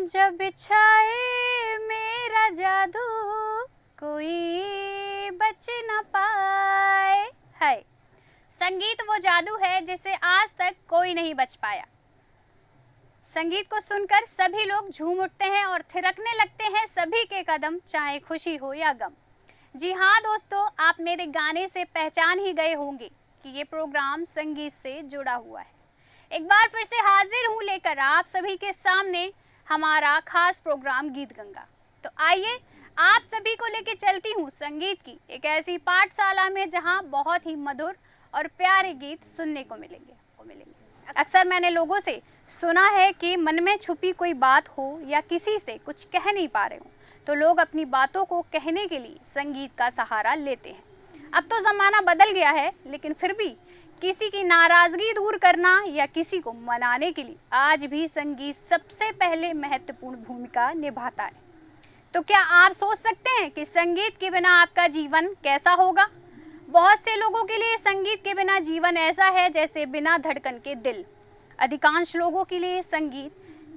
जब छाए मेरा जादू कोई बच न पाए। है संगीत वो जादू है जिसे आज तक कोई नहीं बच पाया। संगीत को सुनकर सभी लोग झूम उठते हैं और थिरकने लगते हैं सभी के कदम, चाहे खुशी हो या गम। जी हाँ दोस्तों, आप मेरे गाने से पहचान ही गए होंगे कि ये प्रोग्राम संगीत से जुड़ा हुआ है। एक बार फिर से हाजिर हूँ लेकर आप सभी के सामने हमारा खास प्रोग्राम गीत गंगा। तो आइए आप सभी को लेके चलती हूँ संगीत की एक ऐसी पाठशाला में जहाँ बहुत ही मधुर और प्यारे गीत सुनने को मिलेंगे। अक्सर मैंने लोगों से सुना है कि मन में छुपी कोई बात हो या किसी से कुछ कह नहीं पा रहे हो तो लोग अपनी बातों को कहने के लिए संगीत का सहारा लेते हैं। अब तो ज़माना बदल गया है, लेकिन फिर भी किसी की नाराज़गी दूर करना या किसी को मनाने के लिए आज भी संगीत सबसे पहले महत्वपूर्ण भूमिका निभाता है। तो क्या आप सोच सकते हैं कि संगीत के बिना आपका जीवन कैसा होगा? बहुत से लोगों के लिए संगीत के बिना जीवन ऐसा है जैसे बिना धड़कन के दिल। अधिकांश लोगों के लिए संगीत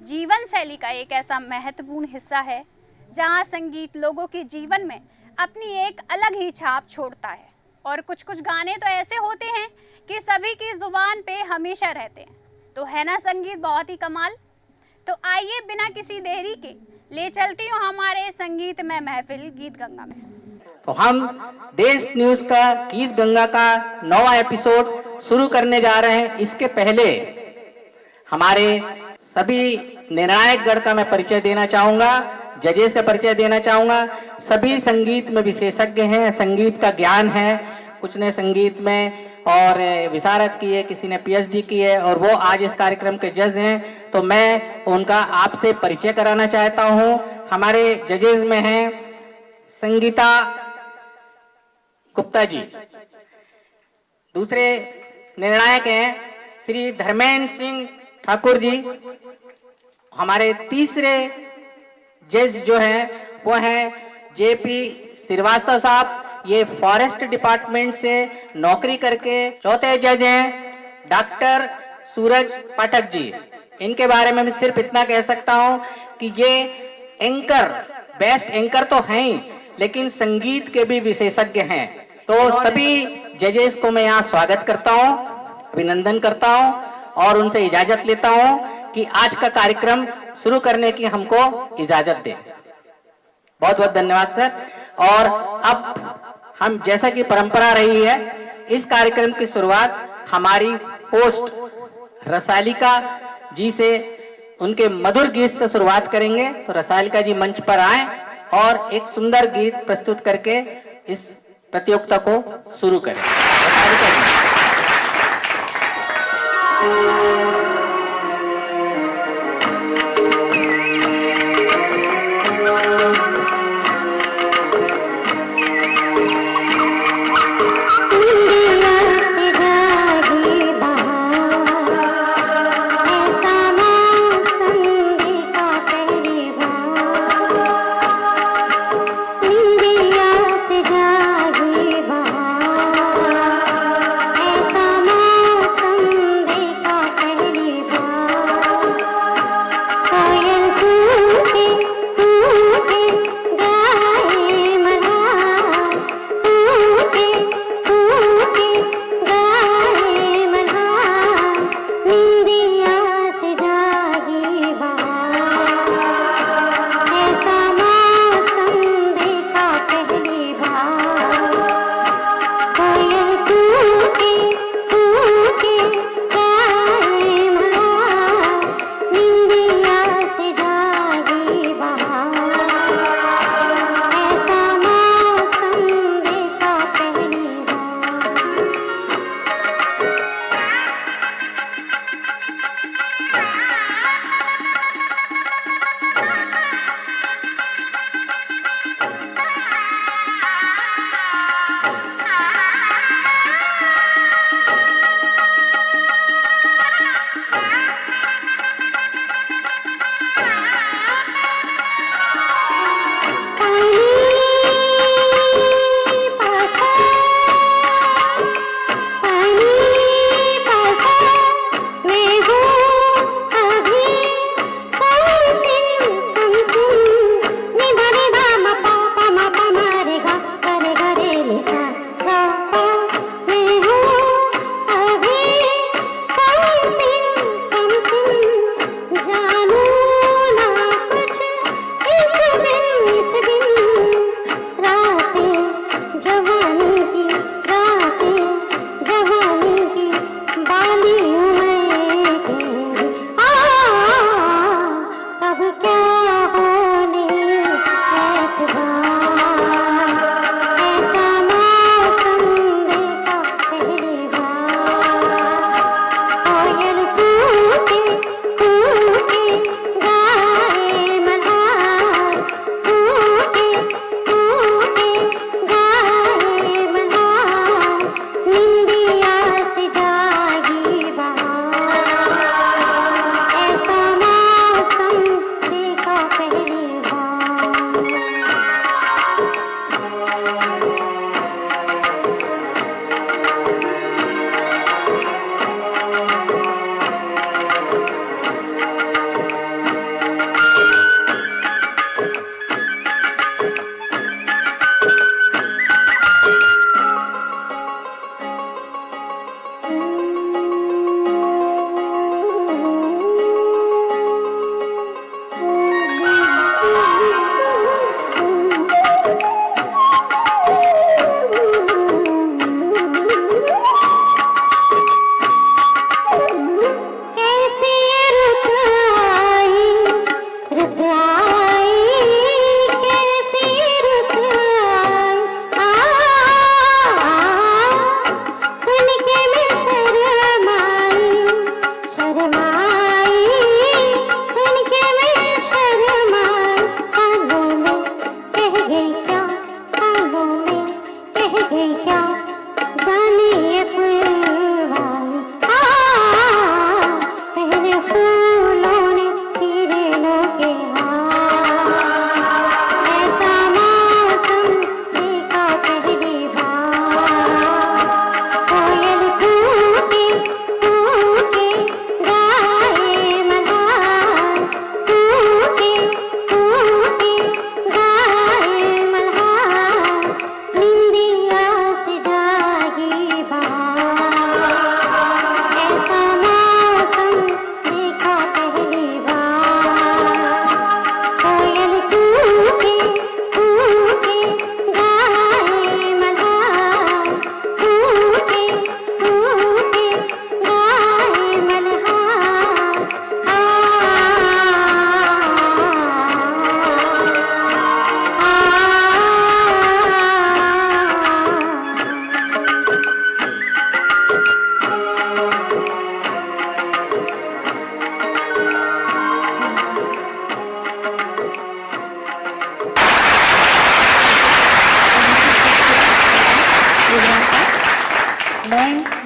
जीवन शैली का एक ऐसा महत्वपूर्ण हिस्सा है जहां संगीत लोगों के जीवन में अपनी एक अलग ही छाप छोड़ता है। और कुछ कुछ गाने तो ऐसे होते हैं कि सभी की जुबान पे हमेशा रहते हैं। तो है ना संगीत बहुत ही कमाल। तो आइए बिना किसी देरी के ले चलती हूँ हमारे संगीत में महफिल गीत गंगा में। तो हम देश न्यूज का गीत गंगा का 9वां एपिसोड शुरू करने जा रहे हैं। इसके पहले हमारे सभी निर्णायक गण का मैं परिचय देना चाहूंगा, जजेस का परिचय देना चाहूंगा। सभी संगीत में विशेषज्ञ हैं, संगीत का ज्ञान है, कुछ ने संगीत में और विशारद की है, किसी ने पीएचडी की है और वो आज इस कार्यक्रम के जज हैं। तो मैं उनका आपसे परिचय कराना चाहता हूं। हमारे जजेस में हैं संगीता गुप्ता जी, दूसरे निर्णायक हैं श्री धर्मेंद्र सिंह ठाकुर जी। हमारे तीसरे जज जो हैं वो हैं जेपी श्रीवास्तव साहब, ये फॉरेस्ट डिपार्टमेंट से नौकरी करके चौथे जज हैं डॉक्टर सूरज पाठक जी। इनके बारे में मैं सिर्फ इतना कह सकता हूं कि ये एंकर, बेस्ट एंकर तो हैं ही, लेकिन संगीत के भी विशेषज्ञ हैं। तो सभी जजेस को मैं यहाँ स्वागत करता हूँ, अभिनंदन करता हूँ और उनसे इजाजत लेता हूँ कि आज का कार्यक्रम शुरू करने की हमको इजाजत दें। बहुत बहुत धन्यवाद सर। और अब हम, जैसा कि परंपरा रही है, इस कार्यक्रम की शुरुआत हमारी होस्ट रसालिका जी से उनके मधुर गीत से शुरुआत करेंगे। तो रसालिका जी मंच पर आए और एक सुंदर गीत प्रस्तुत करके इस प्रतियोगिता को शुरू करें। रसालिका जी। ऐसा मौसम देखा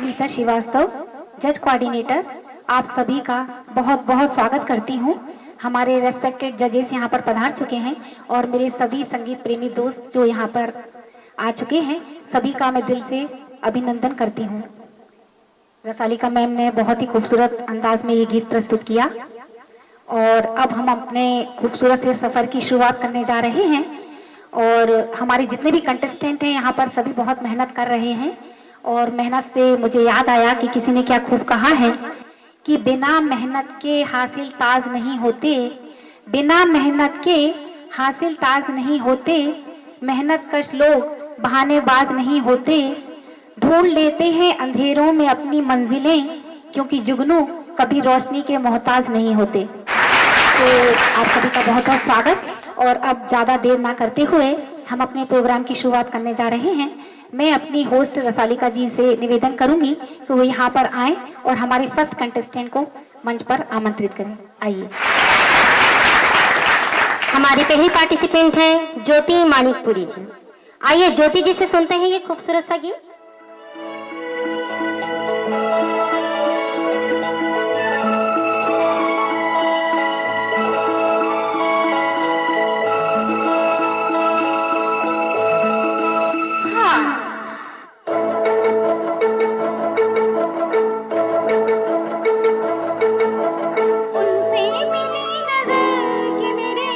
नीता श्रीवास्तव, जज कोऑर्डिनेटर, आप सभी का बहुत बहुत स्वागत करती हूँ। हमारे रेस्पेक्टेड जजेस यहाँ पर पधार चुके हैं और मेरे सभी संगीत प्रेमी दोस्त जो यहाँ पर आ चुके हैं, सभी का मैं दिल से अभिनंदन करती हूँ। रसालिका मैम ने बहुत ही खूबसूरत अंदाज में ये गीत प्रस्तुत किया और अब हम अपने खूबसूरत से सफ़र की शुरुआत करने जा रहे हैं। और हमारे जितने भी कंटेस्टेंट हैं यहाँ पर सभी बहुत मेहनत कर रहे हैं और मेहनत से मुझे याद आया कि किसी ने क्या खूब कहा है कि बिना मेहनत के हासिल ताज नहीं होते, बिना मेहनत के हासिल ताज नहीं होते, मेहनत कश लोग बहानेबाज नहीं होते, ढूंढ लेते हैं अंधेरों में अपनी मंजिलें, क्योंकि जुगनू कभी रोशनी के मोहताज नहीं होते। तो आप सभी का बहुत बहुत स्वागत। और अब ज़्यादा देर ना करते हुए हम अपने प्रोग्राम की शुरुआत करने जा रहे हैं। मैं अपनी होस्ट रसालिका जी से निवेदन करूंगी कि वो यहाँ पर आएं और हमारे फर्स्ट कंटेस्टेंट को मंच पर आमंत्रित करें। आइए। हमारी पहली पार्टिसिपेंट है ज्योति मानिकपुरी जी। आइए ज्योति जी से सुनते हैं ये खूबसूरत सा गीत। उनसे मिली नजर कि मेरे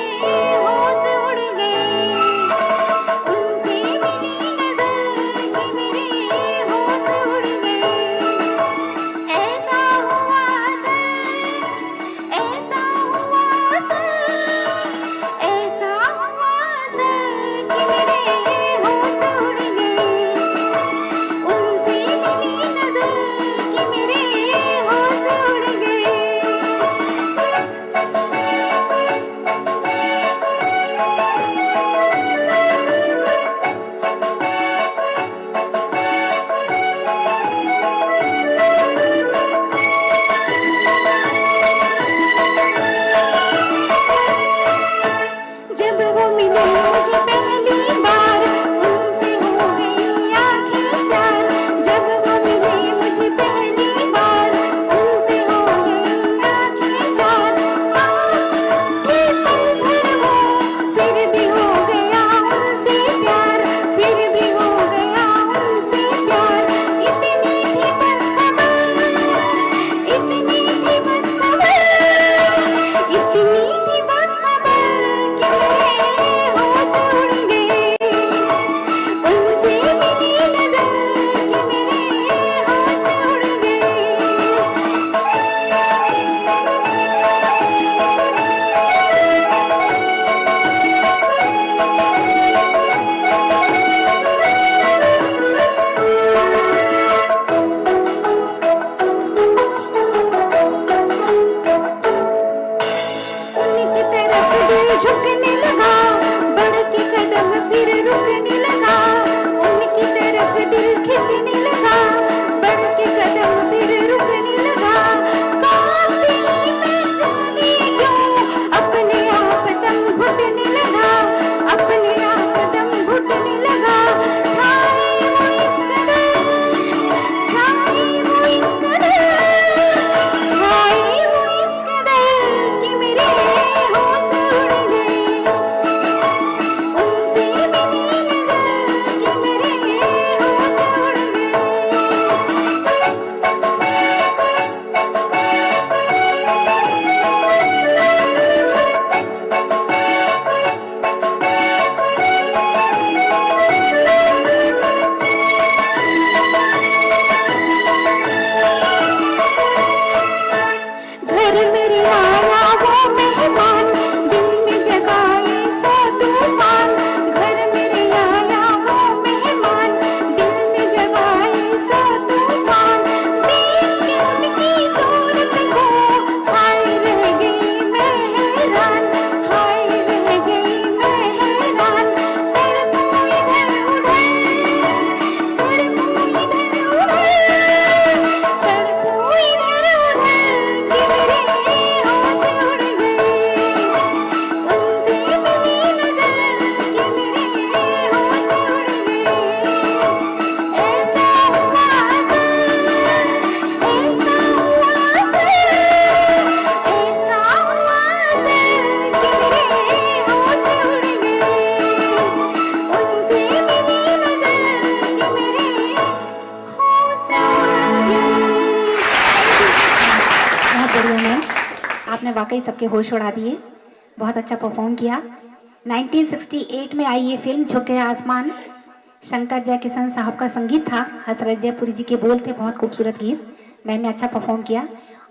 झुकने लगा, बढ़ के कदम फिर रुकने लगा, उनकी तरफ दिल खिंचने लगा, बढ़ के कदम फिर रुकने लगा, कांपती मैं जाने क्यों, अपने आप दम घुटने लगा, अपने आप दम घुटने लगा, छाई वो इस कदर, छाई वो इस कदर, छाई वो इस कदर कि मेरे होश उड़ गए, उनसे मिली नजर कि मेरे होश उड़ गए। घर मेरे आया वो मेहमान, दिल में जगाए सो तूफान, घर मेरे आया वो मेहमान, दिल में जगाए सो तूफान, देख के उनकी सूरत को हाय रह गई मैं हैरान, हाय रह गई मैं हैरान, तड़पू इधर उधर, तड़पू इधर उधर, तड़पू इधर उधर कि मेरे होश उड़ गए, उनसे मिली नजर कि मेरे होश उड़ गए। ऐसा हुआ असर, ऐसा हुआ असर, ऐसा हुआ असर कि मेरे होश उड़ गए, उनसे मिली नजर कि मेरे होश उड़ गए। बहुत बढ़िया मैम, आपने वाकई सबके होश उड़ा दिए, बहुत अच्छा परफॉर्म किया। 1968 में आई ये फिल्म झुक गया आसमान, शंकर जयकिशन साहब का संगीत था, हसरत जयपुरी जी के बोल थे, बहुत खूबसूरत गीत, मैम ने अच्छा परफॉर्म किया।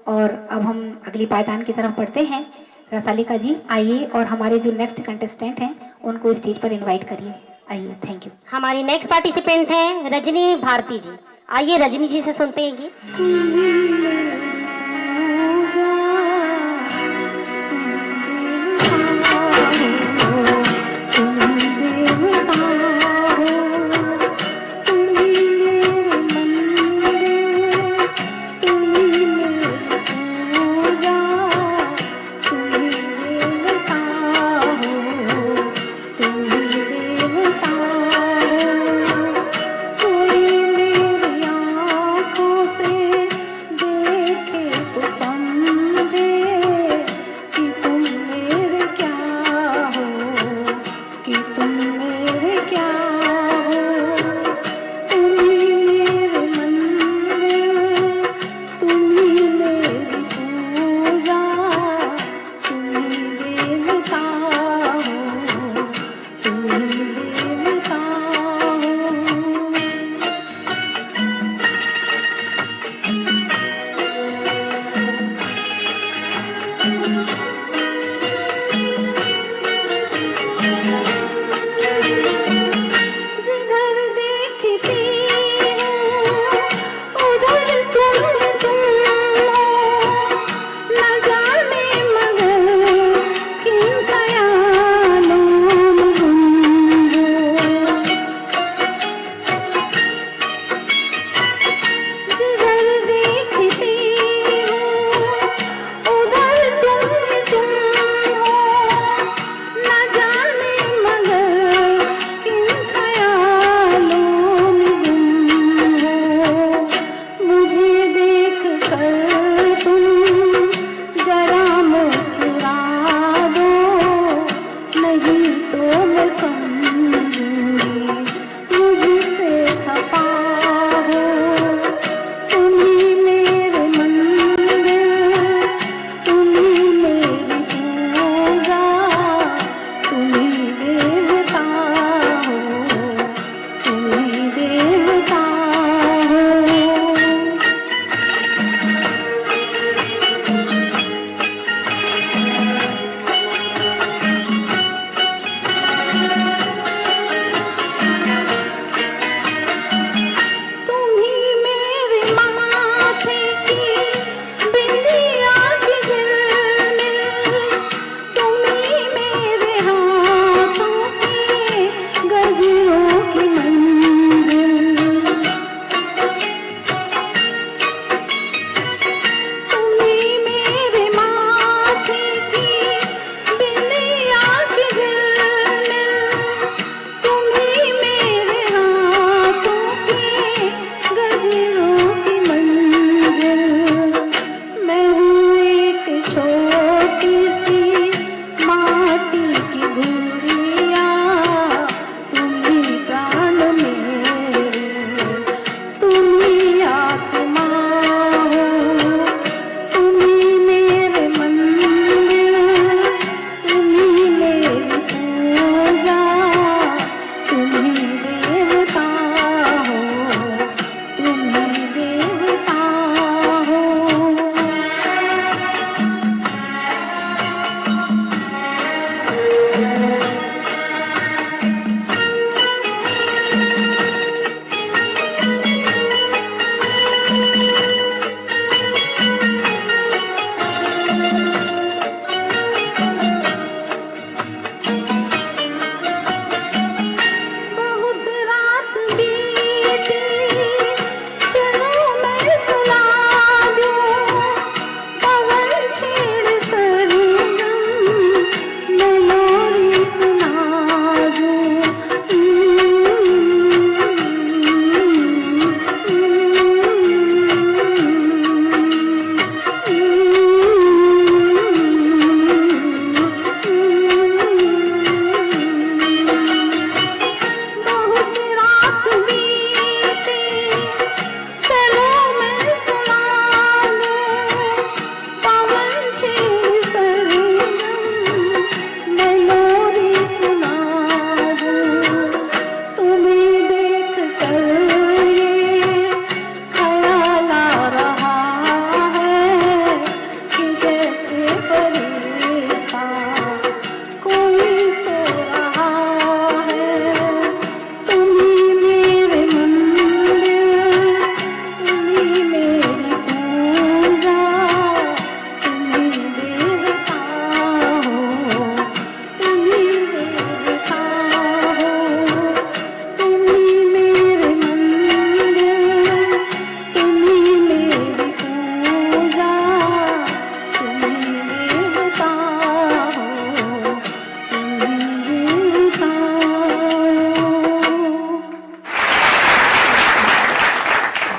और अब हम अगली पायदान की तरफ बढ़ते हैं। रसालिका जी आइए और हमारे जो नेक्स्ट कंटेस्टेंट हैं उनको स्टेज पर इनवाइट करिए, आइए। Thank you. हमारी नेक्स्ट पार्टिसिपेंट हैं रजनी भारती जी। आइए रजनी जी से सुनते हैं गीत।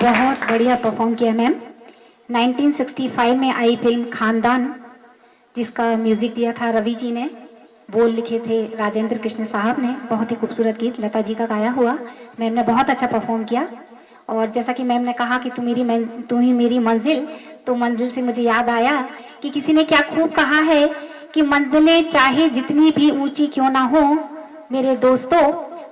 बहुत बढ़िया परफॉर्म किया मैम। 1965 में आई फिल्म खानदान, जिसका म्यूजिक दिया था रवि जी ने, बोल लिखे थे राजेंद्र कृष्ण साहब ने। बहुत ही खूबसूरत गीत लता जी का गाया हुआ। मैम ने बहुत अच्छा परफॉर्म किया। और जैसा कि मैम ने कहा कि तुम ही मेरी मंजिल, तो मंजिल से मुझे याद आया कि किसी ने क्या खूब कहा है कि मंजिलें चाहे जितनी भी ऊंची क्यों ना हो मेरे दोस्तों,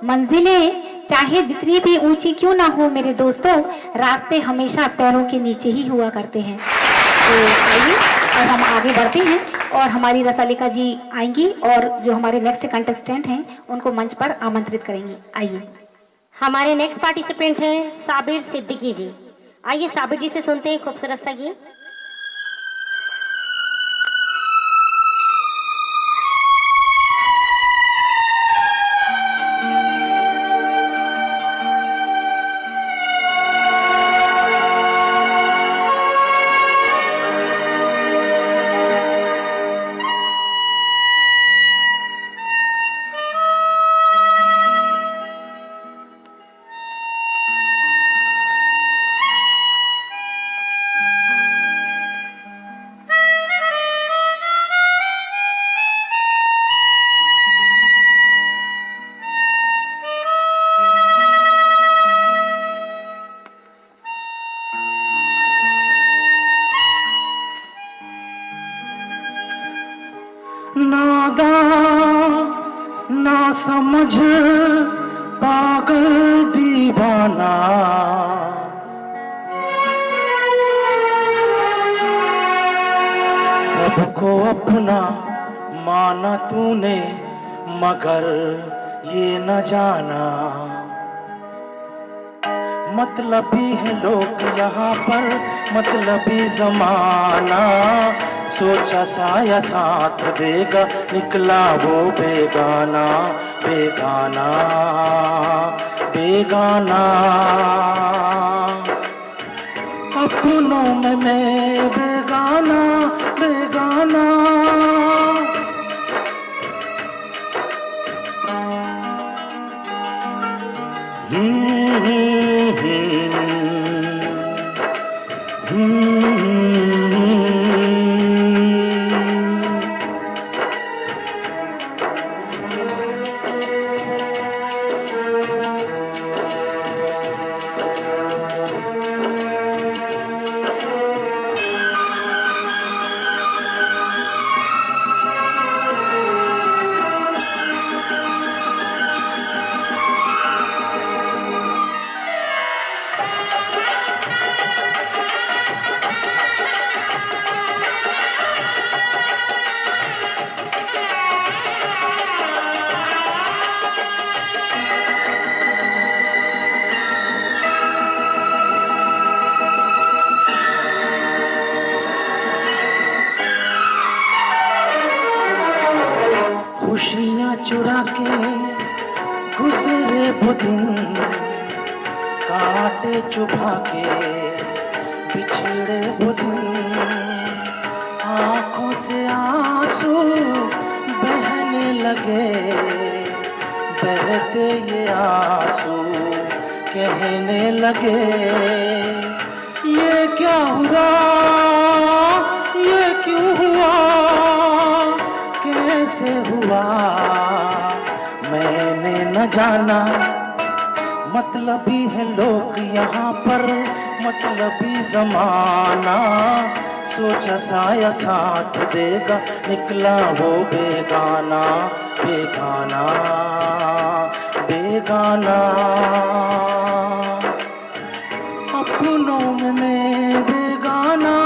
मंजिलें चाहे जितनी भी ऊंची क्यों ना हो मेरे दोस्तों, रास्ते हमेशा पैरों के नीचे ही हुआ करते हैं। तो आइए और हम आगे बढ़ते हैं और हमारी रसालिका जी आएंगी और जो हमारे नेक्स्ट कंटेस्टेंट हैं उनको मंच पर आमंत्रित करेंगी। आइए। हमारे नेक्स्ट पार्टिसिपेंट हैं साबिर सिद्दीकी जी। आइए साबिर जी से सुनते हैं खूबसूरत सा गीत। ना समझ पागल दीवाना, सबको अपना माना तूने मगर ये न जाना, मतलबी है लोग यहाँ पर, मतलबी जमाना, सोचा साया साथ देगा निकला वो बेगाना, बेगाना बेगाना, अपनों में मैं बेगाना, बेगाना। खुशियाँ चुरा के गुजरे वो दिन, कांटे चुभा के बिछड़े वो दिन, आँखों से आंसू बहने लगे, बहते ये आंसू कहने लगे, ये क्या हुआ, ये क्यों हुआ, कैसे हुआ मैंने न जाना, मतलबी है लोग यहाँ पर, मतलबी जमाना, सोचा साया साथ देगा निकला वो बेगाना, बेगाना बेगाना, अपनों में मैं बेगाना,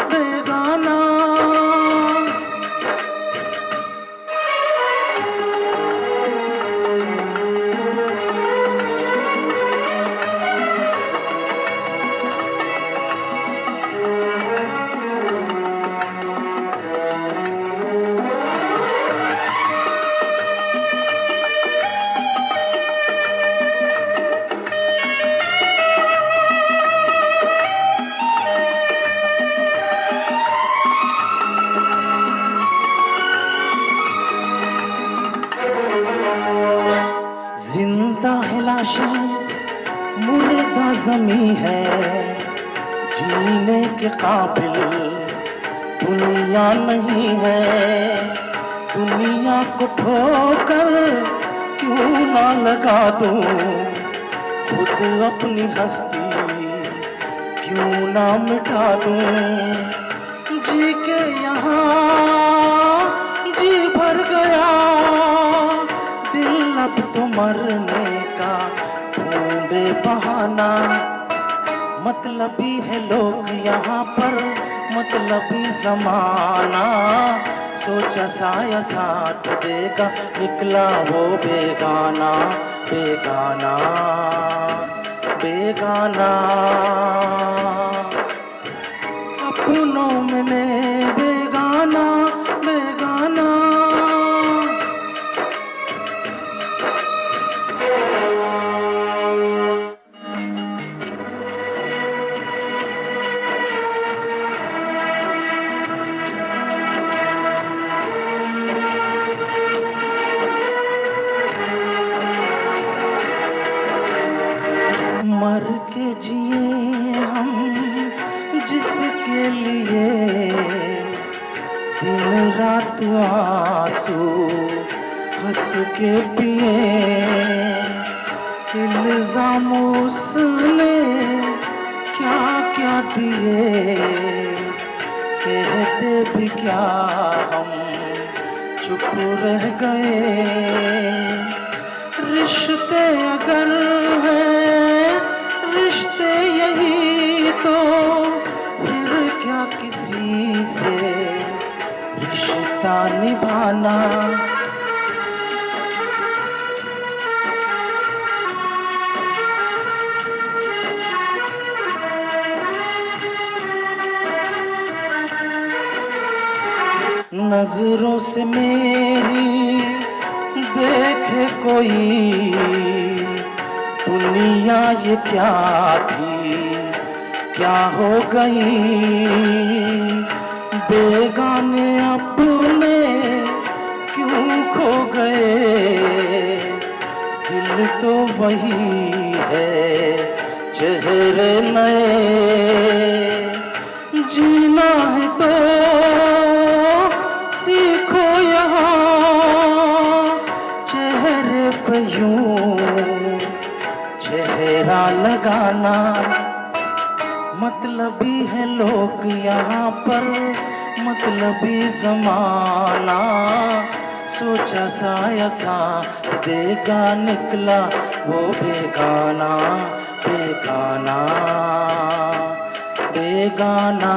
बेगाना। जिंदा है लाशें, मुर्दा जमी है जीने के काबिल दुनिया नहीं है। दुनिया को ठोकर क्यों ना लगा दूं, खुद अपनी हस्ती क्यों ना मिटा दूं। जी के यहाँ जी भर गया, दिल अब तो मरने का ढूंढे बहाना। मतलबी है लोग यहाँ पर, मतलबी जमाना। सोचा साया साथ देगा, निकला वो बेगाना बेगाना बेगाना। अपनों में मैं बेगाना बेगाना। मर के जिए हम जिसके लिए, दिन रात आंसू हंस के पिए। इल्जाम उसने क्या क्या दिए, कहते भी क्या हम चुप रह गए। रिश्ते अगर हैं रिश्ते यही तो, फिर क्या किसी से रिश्ता निभाना। नजरों से मेरी देखे कोई, दुनिया ये क्या थी क्या हो गई। बेगाने अपने क्यों खो गए, दिल तो वही है चेहरे नए। जीना है तो सीखो यहाँ, चेहरे पे यूं चेहरा लगाना। मतलबी है लोग यहाँ पर, मतलबी जमाना। सोचा साया साथ देगा, निकला वो बेगाना बेगाना बेगाना।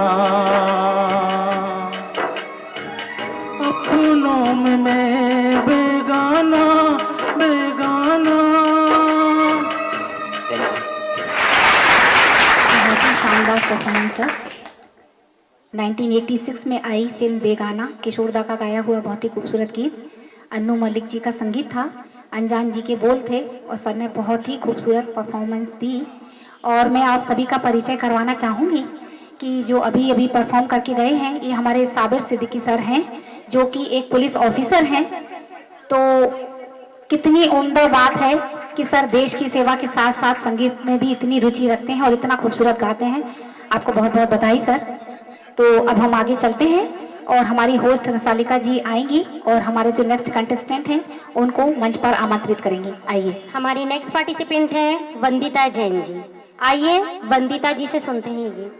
अपनों में मैं बेगाना बेगाना। बहुत ही शानदार परफॉर्मेंस है। 1986 में आई फिल्म बेगाना, किशोरदा का गाया हुआ बहुत ही खूबसूरत गीत। अन्नू मलिक जी का संगीत था, अनजान जी के बोल थे और सर ने बहुत ही खूबसूरत परफॉर्मेंस दी। और मैं आप सभी का परिचय करवाना चाहूँगी कि जो अभी अभी परफॉर्म करके गए हैं, ये हमारे साबिर सिद्दीकी सर हैं, जो कि एक पुलिस ऑफिसर हैं। तो कितनी उम्दा बात है कि सर देश की सेवा के साथ साथ संगीत में भी इतनी रुचि रखते हैं और इतना खूबसूरत गाते हैं। आपको बहुत बहुत बधाई सर। तो अब हम आगे चलते हैं और हमारी होस्ट रसालिका जी आएंगी और हमारे जो नेक्स्ट कंटेस्टेंट हैं उनको मंच पर आमंत्रित करेंगे। आइए। हमारी नेक्स्ट पार्टिसिपेंट है वंदिता जैन जी। आइए वंदिता जी से सुनते हैं ये।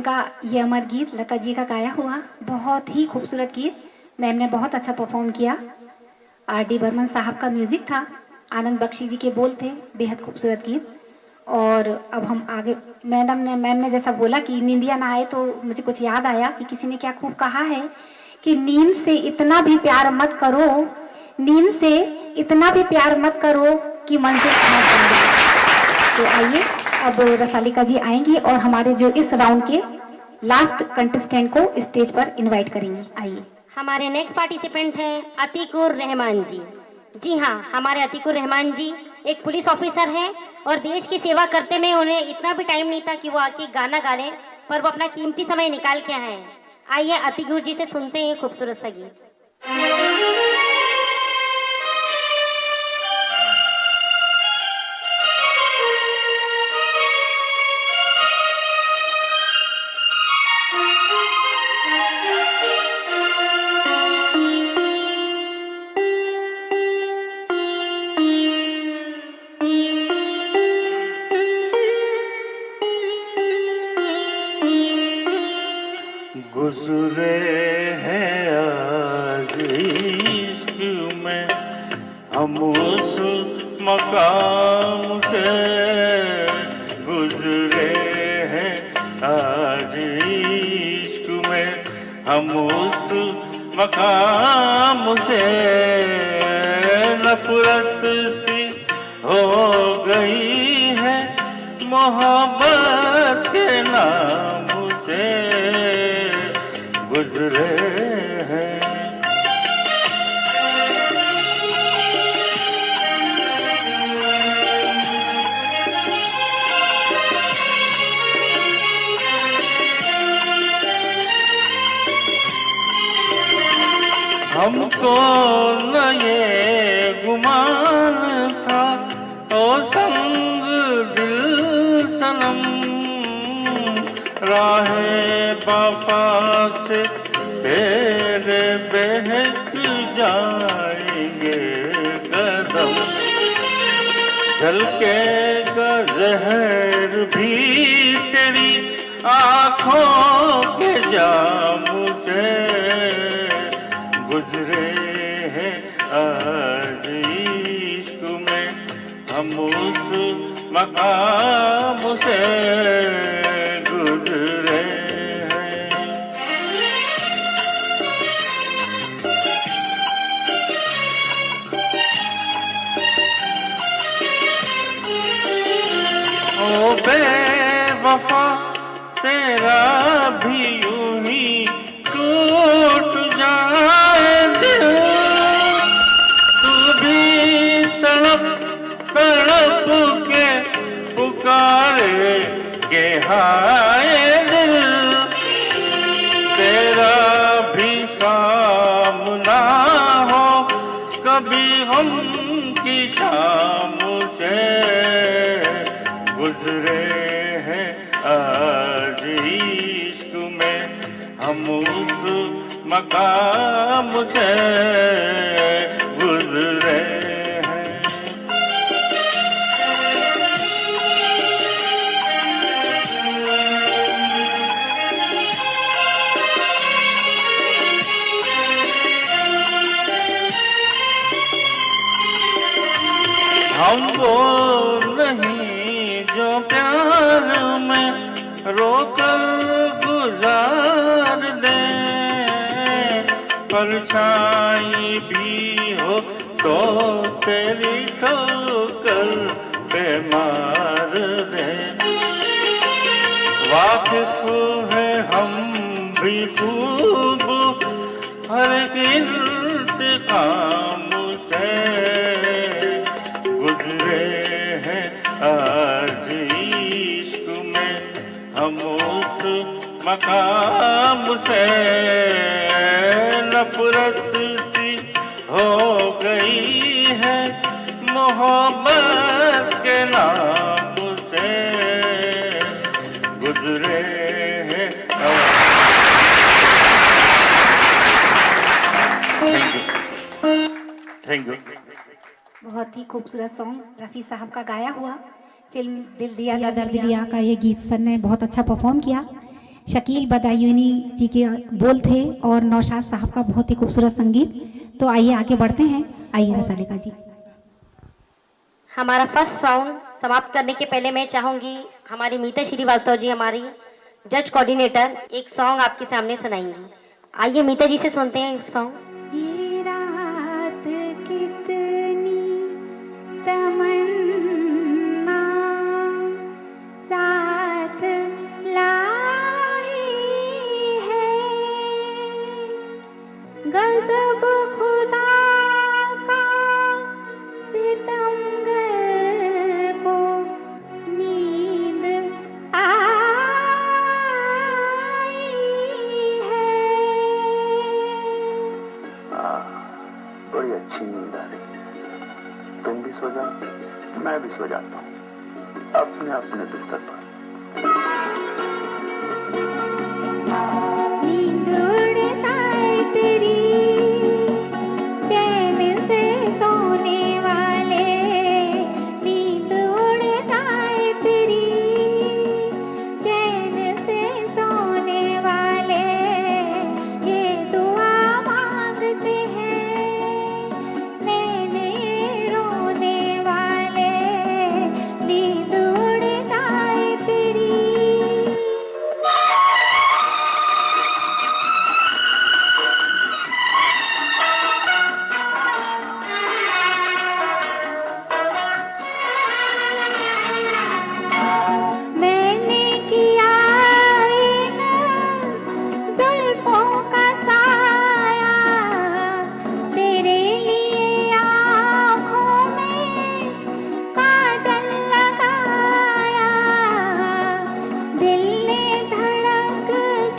फिल्म का ये अमर गीत लता जी का गाया हुआ, बहुत ही खूबसूरत गीत। मैम ने बहुत अच्छा परफॉर्म किया। R.D. बर्मन साहब का म्यूजिक था, आनंद बख्शी जी के बोल थे, बेहद खूबसूरत गीत। और अब हम आगे, मैम ने जैसा बोला कि नींदिया ना आए, तो मुझे कुछ याद आया कि किसी ने क्या खूब कहा है कि नींद से इतना भी प्यार मत करो, नींद से इतना भी प्यार मत करो कि मंजिल पहुंच जाए। तो आइए अब रसालिका जी आएंगी और हमारे जो इस राउंड के लास्ट कंटेस्टेंट को स्टेज पर इनवाइट करेंगी। आइए। हमारे नेक्स्ट पार्टिसिपेंट हैं अतीकुर रहमान जी। जी हाँ, हमारे अतीकुर रहमान जी एक पुलिस ऑफिसर हैं और देश की सेवा करते में उन्हें इतना भी टाइम नहीं था कि वो आके गाना गा लें, पर वो अपना कीमती समय निकाल के आए हैं। आइए अतीकुर जी से सुनते हैं खूबसूरत सा गीत। गुजरे हैं आज इश्क में हम उस मकाम से, गुजरे हैं आज इश्क में हम उस मकाम से। नफरत सी हो गई है मोहब्बत के नाम से, गुजरे हैं। हमको न ये गुमान था ओ संग दिल सनम, राहे वफा से तेरे बहक जाएंगे कदम। झलकेगा जहर भी तेरी आँखों के जाम से, गुजरे हैं आज इश्क में हम उस मकाम से, गुजरे हैं। ओ बेवफा तेरा भी यूं ही टूट जाए दिल, तू भी तड़प तड़प के पुकारे के हाय दिल, तेरा भी सामना हो कभी हम की शाम से, गुजरे हैं आज इश्क में हम उस मकाम से, गुजरे हैं। हम वो नहीं जो प्यार में रोकर गुजार दे, परछाई भी हो तो तेरी ठोकर पे मार दे। वाकिफ है हम भी खूब हर इंतकाम से, गुजरे हैं आज इश्क में हम उस मकाम से। नफरत सी हो गई है मोहब्बत के नाम से, गुजरे हैं। Thank you. बहुत ही खूबसूरत सॉन्ग रफ़ी साहब का गाया हुआ, फिल्म दिल दिया दर्द दिया का ये गीत सर ने बहुत अच्छा परफॉर्म किया। शकील बदायूनी जी के बोल थे और नौशाद साहब का बहुत ही खूबसूरत संगीत। तो आइए आगे बढ़ते हैं। आइए रसालिका जी। हमारा फर्स्ट राउंड समाप्त करने के पहले मैं चाहूंगी हमारी मीता श्रीवास्तव जी, हमारी जज कोऑर्डिनेटर, एक सॉन्ग आपके सामने सुनाएंगी। आइए मीता जी से सुनते हैं सॉन्ग। ये रात कितनी तमन्ना साथ लाई है, गजब खुदा का सितमगर को नींद आई है। बड़ी अच्छी नींद आ रही है। तुम भी सो जाओ, मैं भी सो जाता हूँ अपने अपने बिस्तर पर। नींद उड़ जाए तेरी चैन से सोने वाले, नींद उड़ जाए तेरी चैन से सोने वाले, ये दुआ मांगते हैं नैन ये रोने वाले, नींद उड़ जाए तेरी। मैंने किया इन जुल्फों का साया, तेरे लिए आँखों में काजल लगाया, दिल ने धड़क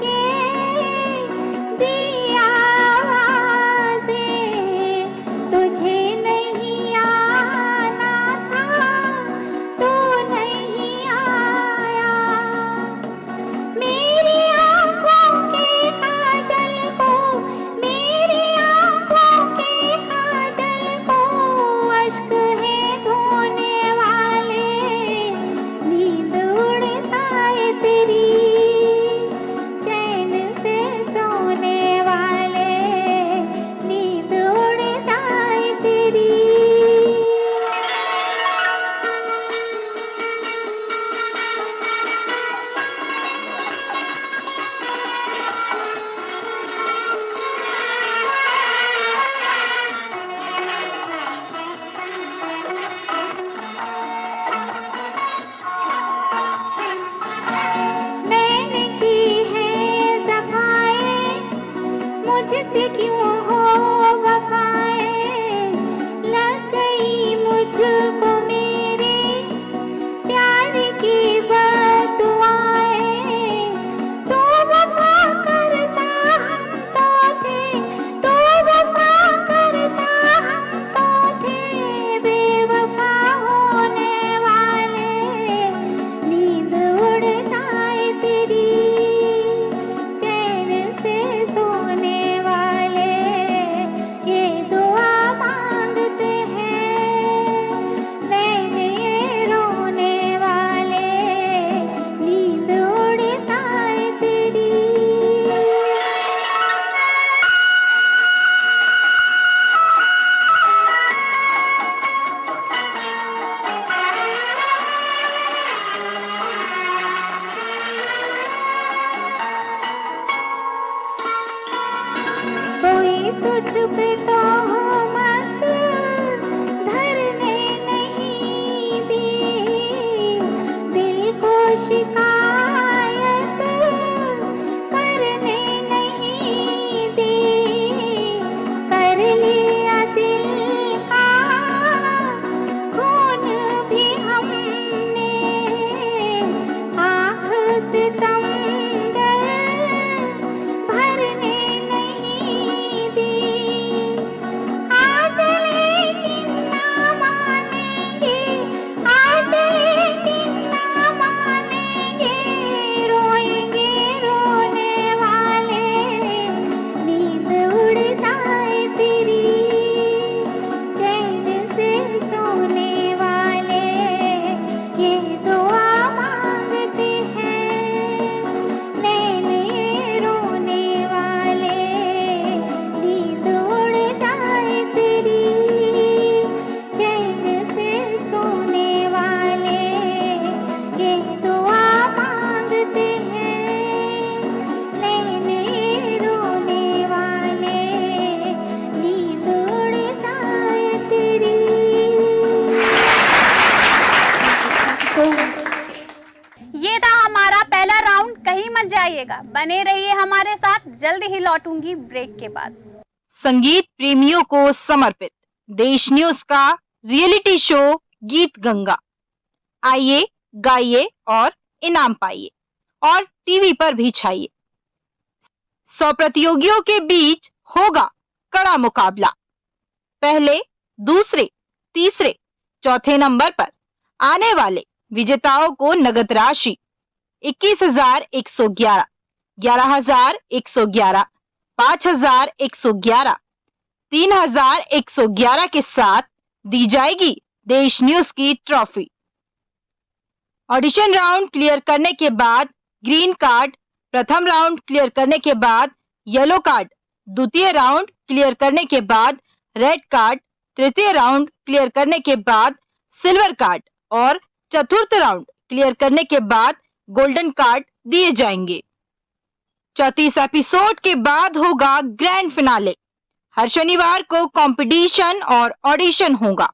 के दिया आवाज़ें, तुझे नहीं आना था तू नहीं आया, मेरी आँखों के काजल को, मेरी आँखों के काजल को अश्क है धोने वाले, नींद उड़ जाए तेरी चैन से सोने वाले, नींद उड़ जाए तेरी। मैंने की है सफाएं, मुझसे क्यों हो वफाएं, लग गई मुझको मेरे प्यार की बदुआएं, तू वफा करता हम तो थे, तू वफा करता हम तो थे, बेवफा होने वाले, नींद उड़ जाए तेरी चैन से सोने वाले, ये दुआ मांगते हैं नैन ये रोने वाले, नींद उड़ जाए तेरी। कोई तुझ पे तोहमत धरने नहीं दी, दिल को शिकायत करने नहीं दी, कर लिया दिल का खून भी हमने, आँख से तमगर भरने नहीं दी, मिलेगा। बने रहिए हमारे साथ, जल्दी ही लौटूंगी ब्रेक के बाद। संगीत प्रेमियों को समर्पित देश न्यूज का रियलिटी शो गीत गंगा। आइए, गाइए और इनाम पाइए और टीवी पर भी छाइए। 100 प्रतियोगियों के बीच होगा कड़ा मुकाबला। पहले, दूसरे, तीसरे, चौथे नंबर पर आने वाले विजेताओं को नगद राशि 21,111, 11,111, 5,111, 3,111 के साथ दी जाएगी देश न्यूज की ट्रॉफी। ऑडिशन राउंड क्लियर करने के बाद ग्रीन कार्ड, प्रथम राउंड क्लियर करने के बाद येलो कार्ड, द्वितीय राउंड क्लियर करने के बाद रेड कार्ड, तृतीय राउंड क्लियर करने के बाद सिल्वर कार्ड और चतुर्थ राउंड क्लियर करने के बाद गोल्डन कार्ड दिए जाएंगे। 34 एपिसोड के बाद होगा ग्रैंड फिनाले। हर शनिवार को कंपटीशन और ऑडिशन होगा।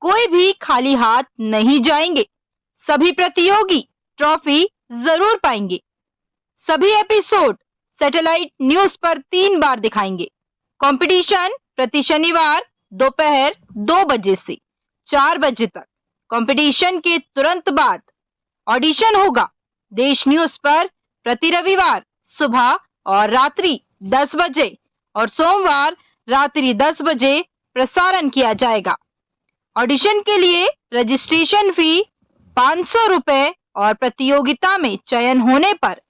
कोई भी खाली हाथ नहीं जाएंगे। सभी प्रतियोगी ट्रॉफी जरूर पाएंगे। सभी एपिसोड सैटेलाइट न्यूज पर 3 बार दिखाएंगे। कंपटीशन प्रति शनिवार दोपहर 2 बजे से 4 बजे तक। कंपटीशन के तुरंत बाद ऑडिशन होगा। देश न्यूज पर प्रति रविवार सुबह और रात्रि 10 बजे और सोमवार रात्रि 10 बजे प्रसारण किया जाएगा। ऑडिशन के लिए रजिस्ट्रेशन फी 500 रुपए और प्रतियोगिता में चयन होने पर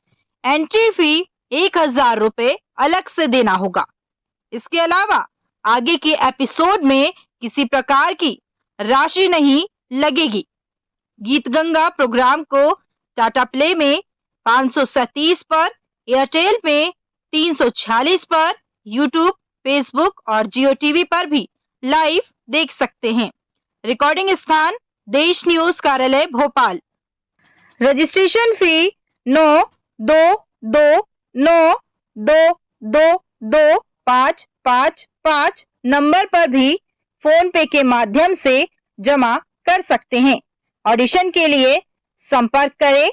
एंट्री फी 1,000 रुपए अलग से देना होगा। इसके अलावा आगे के एपिसोड में किसी प्रकार की राशि नहीं लगेगी। गीत गंगा प्रोग्राम को टाटा प्ले में 537 पर, एयरटेल में 346 पर, यूट्यूब, फेसबुक और जियो टीवी पर भी लाइव देख सकते हैं। रिकॉर्डिंग स्थान देश न्यूज कार्यालय भोपाल। रजिस्ट्रेशन फी 9229222555 नंबर पर भी फोन पे के माध्यम से जमा कर सकते हैं। ऑडिशन के लिए संपर्क करें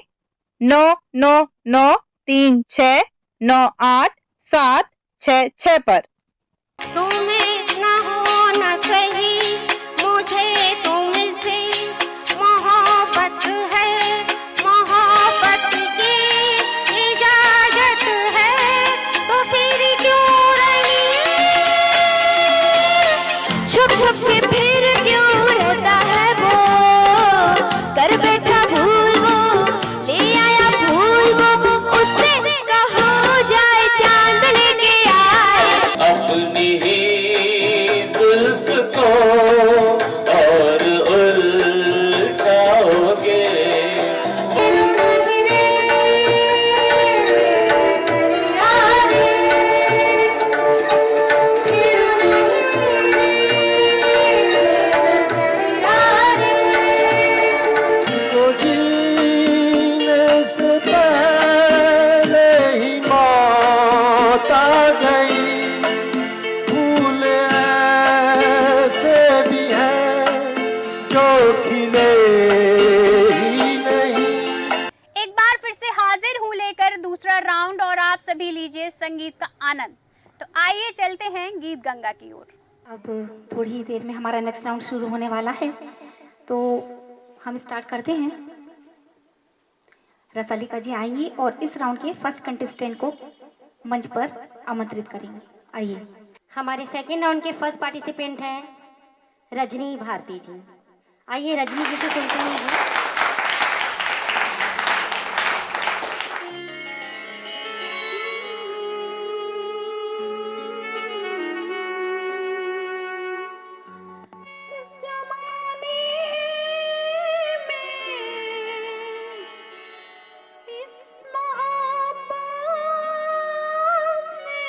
9993698766 पर। तुम्हें न होना सही, मुझे तुमसे मोहब्बत है, मोहब्बत की इजाजत है, तो फिर क्यों रही छुप छुप के, फिर क्यों रहता है वो, कर बैठा भूल वो, ले आया भूल वो, उससे कहो जाए चांद लेके आए। अपनी ही जुल्फ को और उलझाओगे। को जीने से पहले ही मौत आ गई, फूल ऐसे भी हैं जो खिले ही नहीं। एक बार फिर से हाजिर हूँ लेकर दूसरा राउंड और आप सभी लीजिए संगीत का आनंद। तो आइए चलते हैं गीत गंगा की ओर। अब थोड़ी ही देर में हमारा नेक्स्ट राउंड शुरू होने वाला है, तो हम स्टार्ट करते हैं। रसालिका जी आएंगी और इस राउंड के फर्स्ट कंटेस्टेंट को मंच पर आमंत्रित करेंगे। आइए। हमारे सेकेंड राउंड के फर्स्ट पार्टिसिपेंट हैं रजनी भारती जी। आइए रजनी जी से सुनते हैं जी। इस जमाने में, इस मोहब्बत ने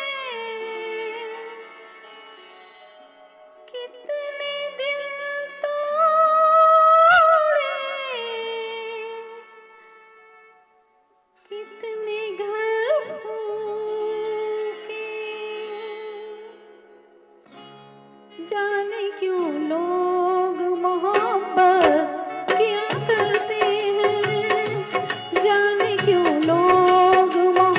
कितने दिल तोड़े, कितने घर फूके, जाने क्यों लोग मोहब्बत किया करते हैं, जाने क्यों लोग मोहब्बत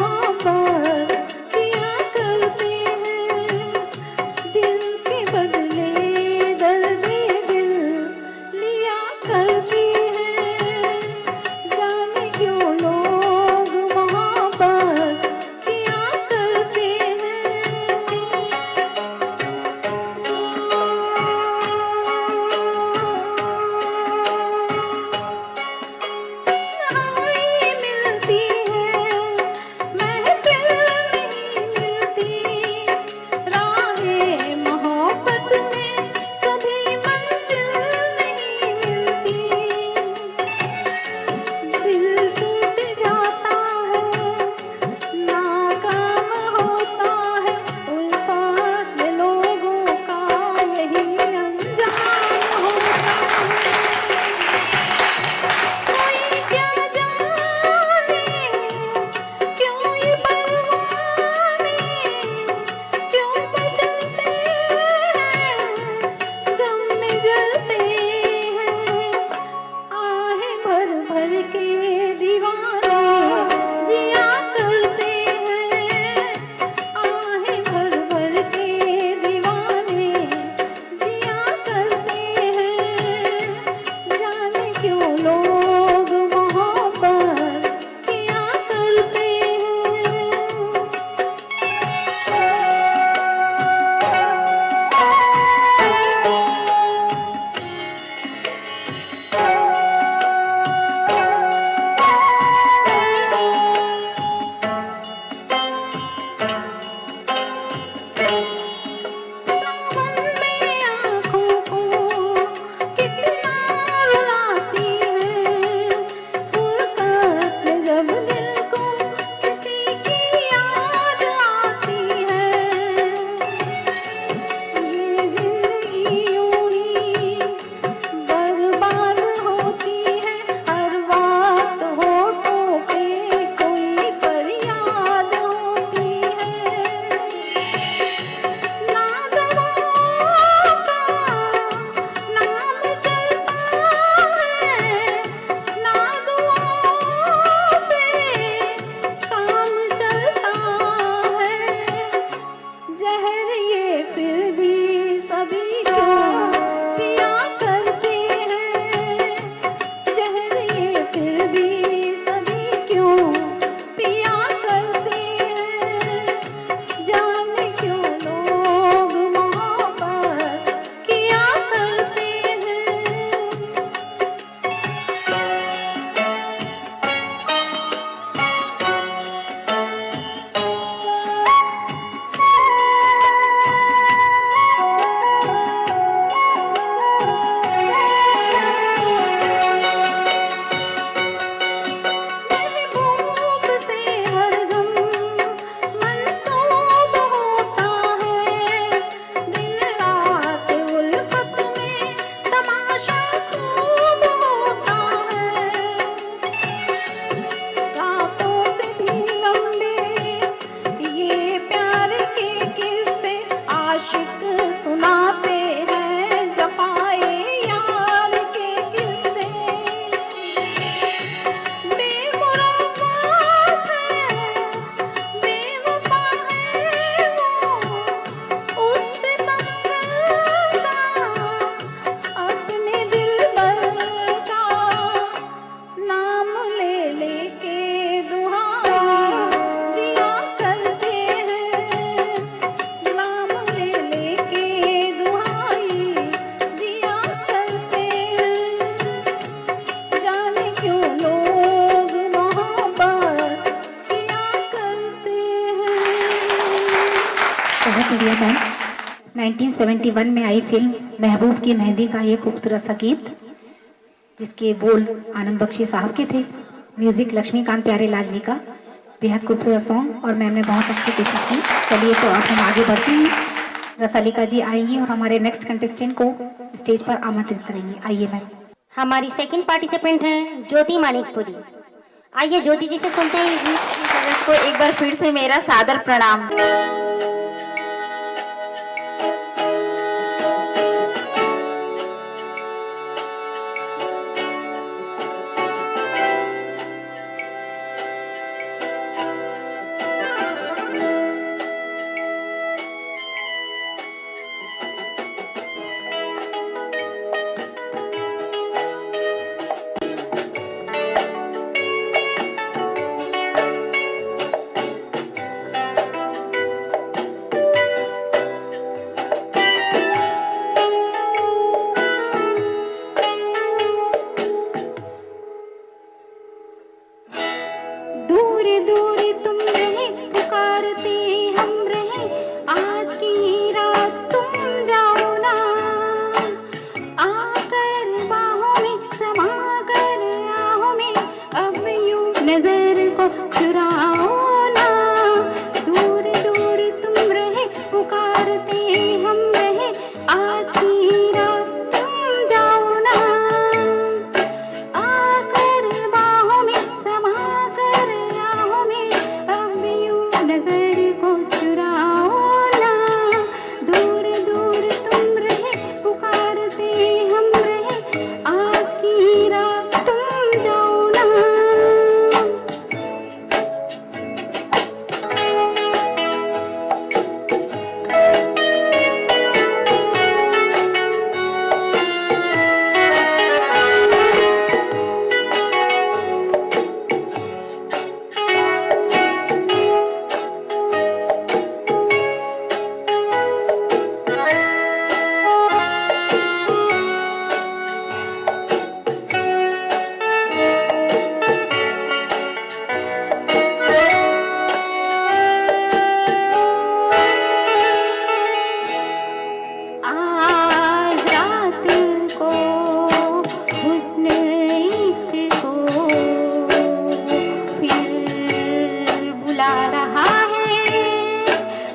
बहुत बढ़िया मैम। 1971 में आई फिल्म महबूब की मेहंदी का ये खूबसूरत सा गीत, जिसके बोल आनंद बख्शी साहब के थे, म्यूजिक लक्ष्मीकांत प्यारेलाल जी का। बेहद खूबसूरत सॉन्ग और मैम ने बहुत अच्छी कोशिश की। चलिए तो अब हम आगे बढ़ते हैं। रसालिका जी आएंगी और हमारे नेक्स्ट कंटेस्टेंट को स्टेज पर आमंत्रित करेंगे। आइए मैम। हमारी सेकंड पार्टिसिपेंट है ज्योति मानिकपुरी। आइए ज्योति जी से सुनते हैं ये गीत। को एक बार फिर से मेरा सादर प्रणाम। दूर दूर तुम रहे पुकारते हम रहे, आज की रात तुम जाओ ना, आकर बाहों में समा कर आहों में, अब यूं नजर को चुराओ ना। दूर दूर तुम रहे पुकारते हम रहे, आज की रात तुम जाओ ना, आकर बाहों में समा कर आहों में, अब यूं नजर को चुराओ ना। दूर दूर तुम रहे पुकारते हम रहे, आज की रात तुम जाओ ना। आज रात को हुस्न इश्क को फिर बुला रहा है,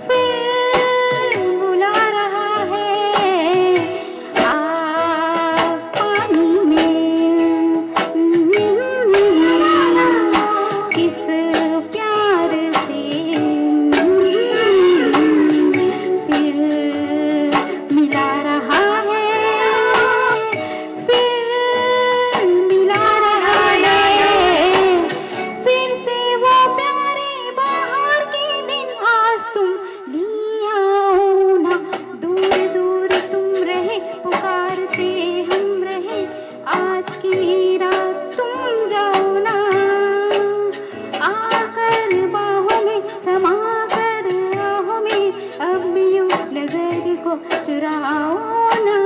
फिर बुला रहा है। आप पानी में किस प्यार से फिर मिला रहा है, फिर मिला रहा है। फिर से वो प्यारे बाहर के दिन आज तुम ले आओ ना। दूर दूर तुम रहे पुकारते हम रहे, आज की रात तुम जाओ ना, आकर बाहों में समा कर आहों में, अब यूं नजर को चुराओ ना।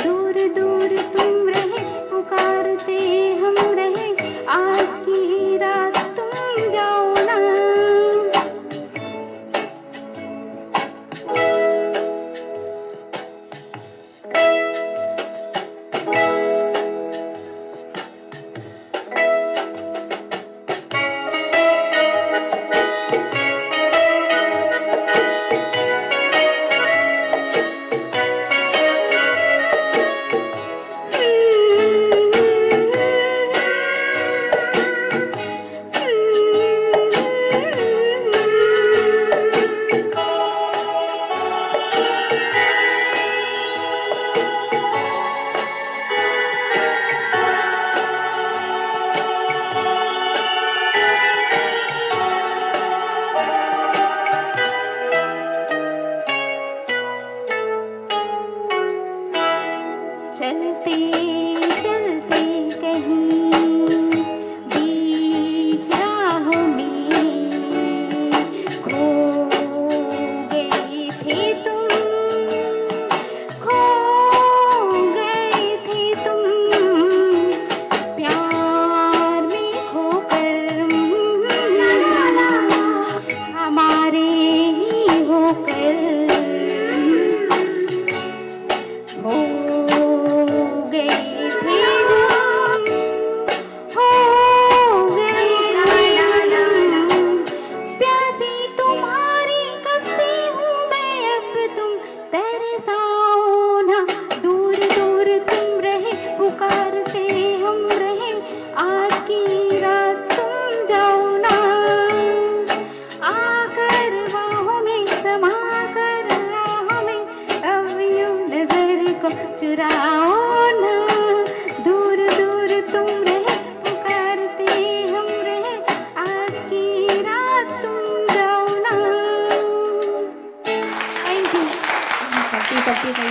दूर दूर तुम रहे पुकारते हम रहे, आज की रात तुम जाओ ना।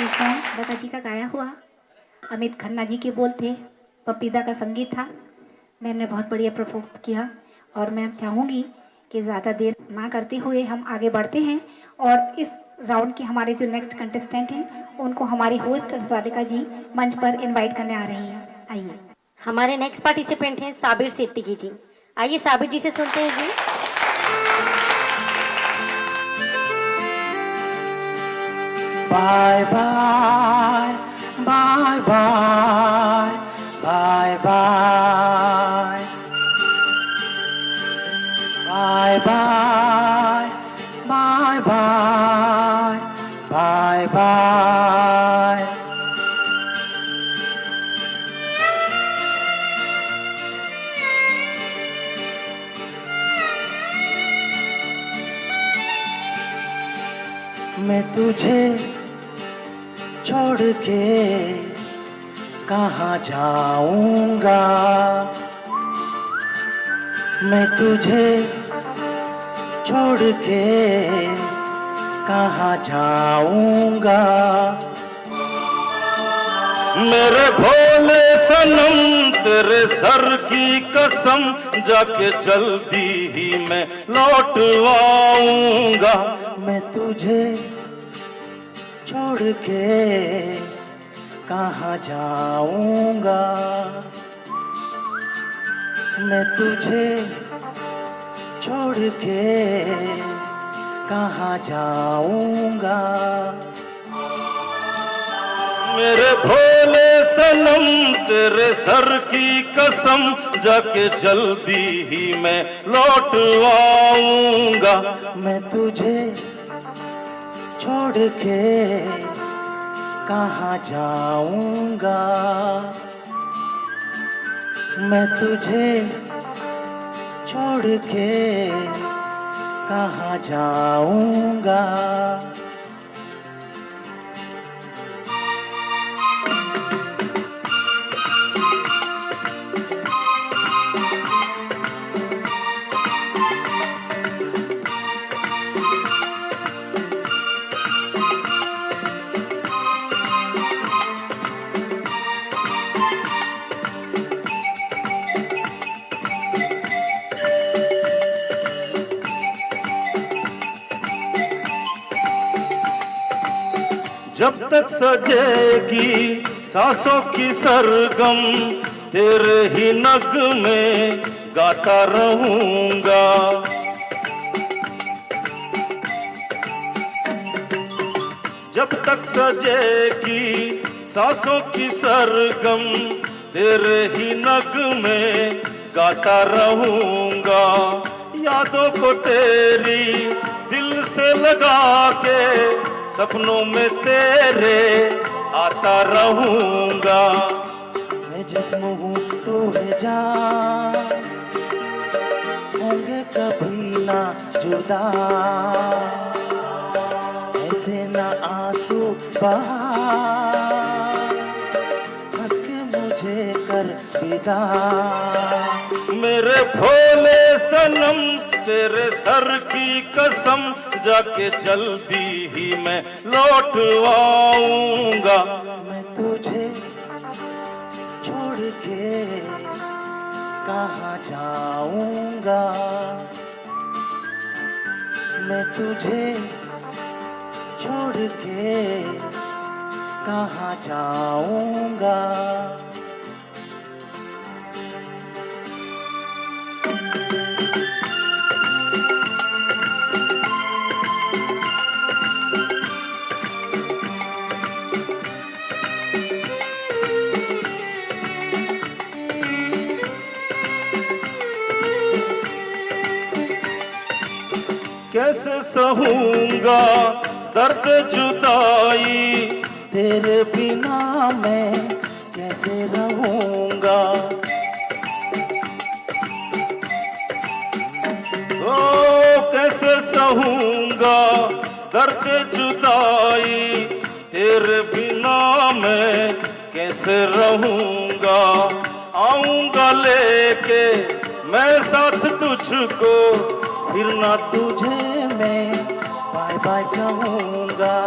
ये सॉन्ग लता जी का गाया हुआ, अमित खन्ना जी के बोल थे, पपीता का संगीत था। मैम ने बहुत बढ़िया परफॉर्म किया और मैं चाहूँगी कि ज़्यादा देर ना करते हुए हम आगे बढ़ते हैं और इस राउंड के हमारे जो नेक्स्ट कंटेस्टेंट हैं उनको हमारी होस्ट सारिका जी मंच पर इनवाइट करने आ रही हैं। आइए। हमारे नेक्स्ट पार्टिसिपेंट हैं साबिर सिद्दीकी जी। आइए साबिर जी से सुनते हैं जी। Bye bye bye bye bye bye bye bye bye bye bye bye. मैं तुझे छोड़ के कहाँ जाऊंगा, मैं तुझे छोड़ के कहाँ जाऊंगा। मेरे भोले सनम तेरे सर की कसम, जाके जल्दी ही मैं लौट आऊंगा। मैं तुझे छोड़ के कहाँ जाऊंगा, मैं तुझे छोड़ के कहाँ जाऊंगा। मेरे भोले सनम तेरे सर की कसम, जाके जल्दी ही मैं लौट आऊंगा। मैं तुझे छोड़ के कहाँ जाऊंगा, मैं तुझे छोड़ के कहाँ जाऊंगा। जब तक सजेगी सांसों की सरगम, तेरे ही नगमे गाता रहूंगा। जब तक सजेगी सांसों की सरगम, तेरे ही नगमे गाता रहूंगा। यादों को तेरी दिल से लगा के, सपनों में तेरे आता रहूंगा। मैं जिस्म हूँ तू है जान, होंगे कभी ना जुदा, ऐसे ना आंसू बहा, हंस के मुझे कर विदा। मेरे भोले सनम तेरे सर की कसम, जाके जल्दी ही मैं लौट आऊंगा। मैं तुझे छोड़ के कहाँ जाऊंगा, मैं तुझे छोड़ के कहाँ जाऊंगा। कैसे सहूंगा दर्द जुदाई, तेरे बिना मैं कैसे रहूंगा। ओ कैसे सहूंगा दर्द जुदाई, तेरे बिना मैं कैसे रहूंगा। आऊंगा लेके मैं साथ तुझको, फिर ना तुझे मैं बाय बाय कहूँगा।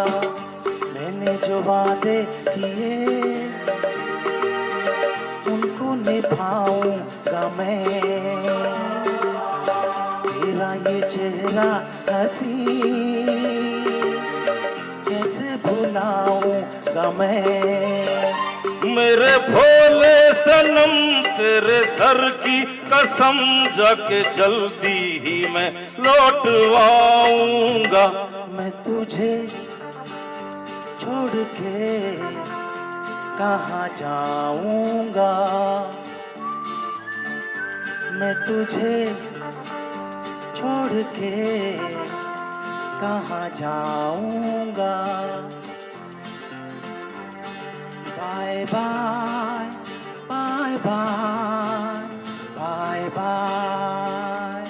मैंने जो जो वादे किए उनको निभाऊंगा मैं, तेरा ये चेहरा हंसी कैसे भुलाऊंगा मैं। मेरे भोले सनम तेरे सर की कसम जाके जल्दी ही मैं लौट आऊंगा। मैं तुझे छोड़ के कहाँ जाऊंगा, मैं तुझे छोड़ के कहाँ जाऊंगा। Bye bye bye bye bye bye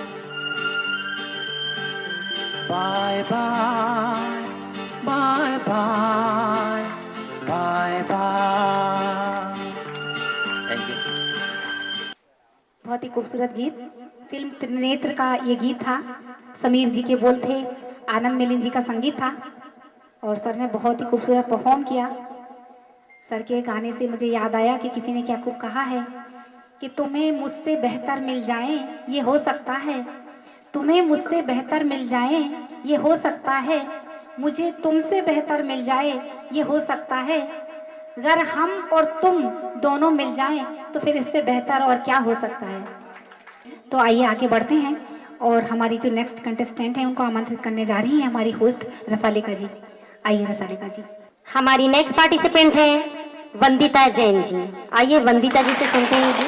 bye bye bye bye bye bye. Thank you. बहुत ही खूबसूरत गीत, फिल्म त्रिनेत्र का ये गीत था। समीर जी के बोल थे, आनंद मिलिंद जी का संगीत था और सर ने बहुत ही खूबसूरत परफॉर्म किया। सर के गाने से मुझे याद आया कि किसी ने क्या खूब कहा है कि तुम्हें मुझसे बेहतर मिल जाए ये हो सकता है, तुम्हें मुझसे बेहतर मिल जाए ये हो सकता है, मुझे तुमसे बेहतर मिल जाए ये हो सकता है, अगर हम और तुम दोनों मिल जाएं तो फिर इससे बेहतर और क्या हो सकता है। तो आइए आगे बढ़ते हैं और हमारी जो नेक्स्ट कंटेस्टेंट हैं उनको आमंत्रित करने जा रही हैं हमारी होस्ट रसालिका जी। आइए रसालिका जी। हमारी नेक्स्ट पार्टिसिपेंट है वंदिता जैन जी। आइए वंदिता जी से सुनते हैं जी।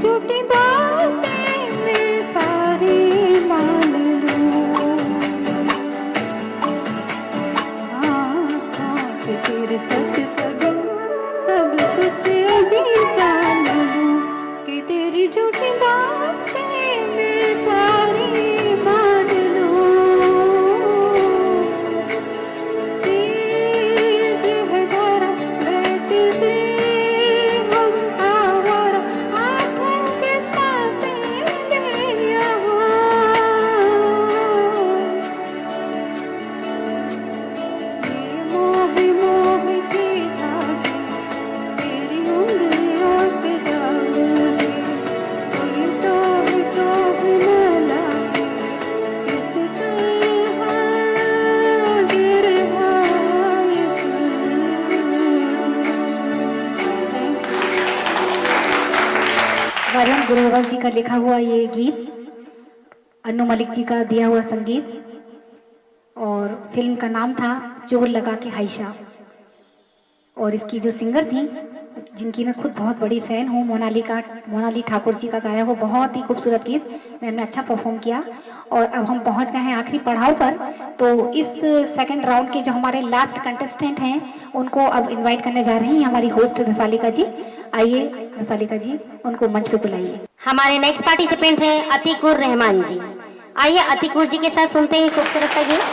झूठी बातें मैं सारी मान लूं। कि तेरे सच सब कुछ अभी जान लूं, कि तेरी झूठी बातें मैं सारी मान लूं। तेज है धारा बहती सी हम आवारा, आंखों के सांसें ले यहाँ। ये मोह की धागे तेरी उंगलियों से जाग गए, कोई टोह न लागे, किस तरह गिर आए वरुण ग्रोवर जी का लिखा हुआ ये गीत, अनु मलिक जी का दिया हुआ संगीत, और फिल्म का नाम था जोर लगा के हाइशा। और इसकी जो सिंगर थी, जिनकी मैं खुद बहुत बड़ी फ़ैन हूँ, मोनाली ठाकुर जी का गाया हुआ बहुत ही खूबसूरत गीत, मैंने अच्छा परफॉर्म किया। और अब हम पहुँच गए हैं आखिरी पड़ाव पर। तो इस सेकंड राउंड के जो हमारे लास्ट कंटेस्टेंट हैं, उनको अब इनवाइट करने जा रही हैं हमारी होस्ट रसालिका जी। आइए रसालिका जी, उनको मंच पे बुलाइए। हमारे नेक्स्ट पार्टिसिपेंट हैं अतीकुर रहमान जी। आइए अतीकुर जी के साथ सुनते हैं खूबसूरत सा गीत।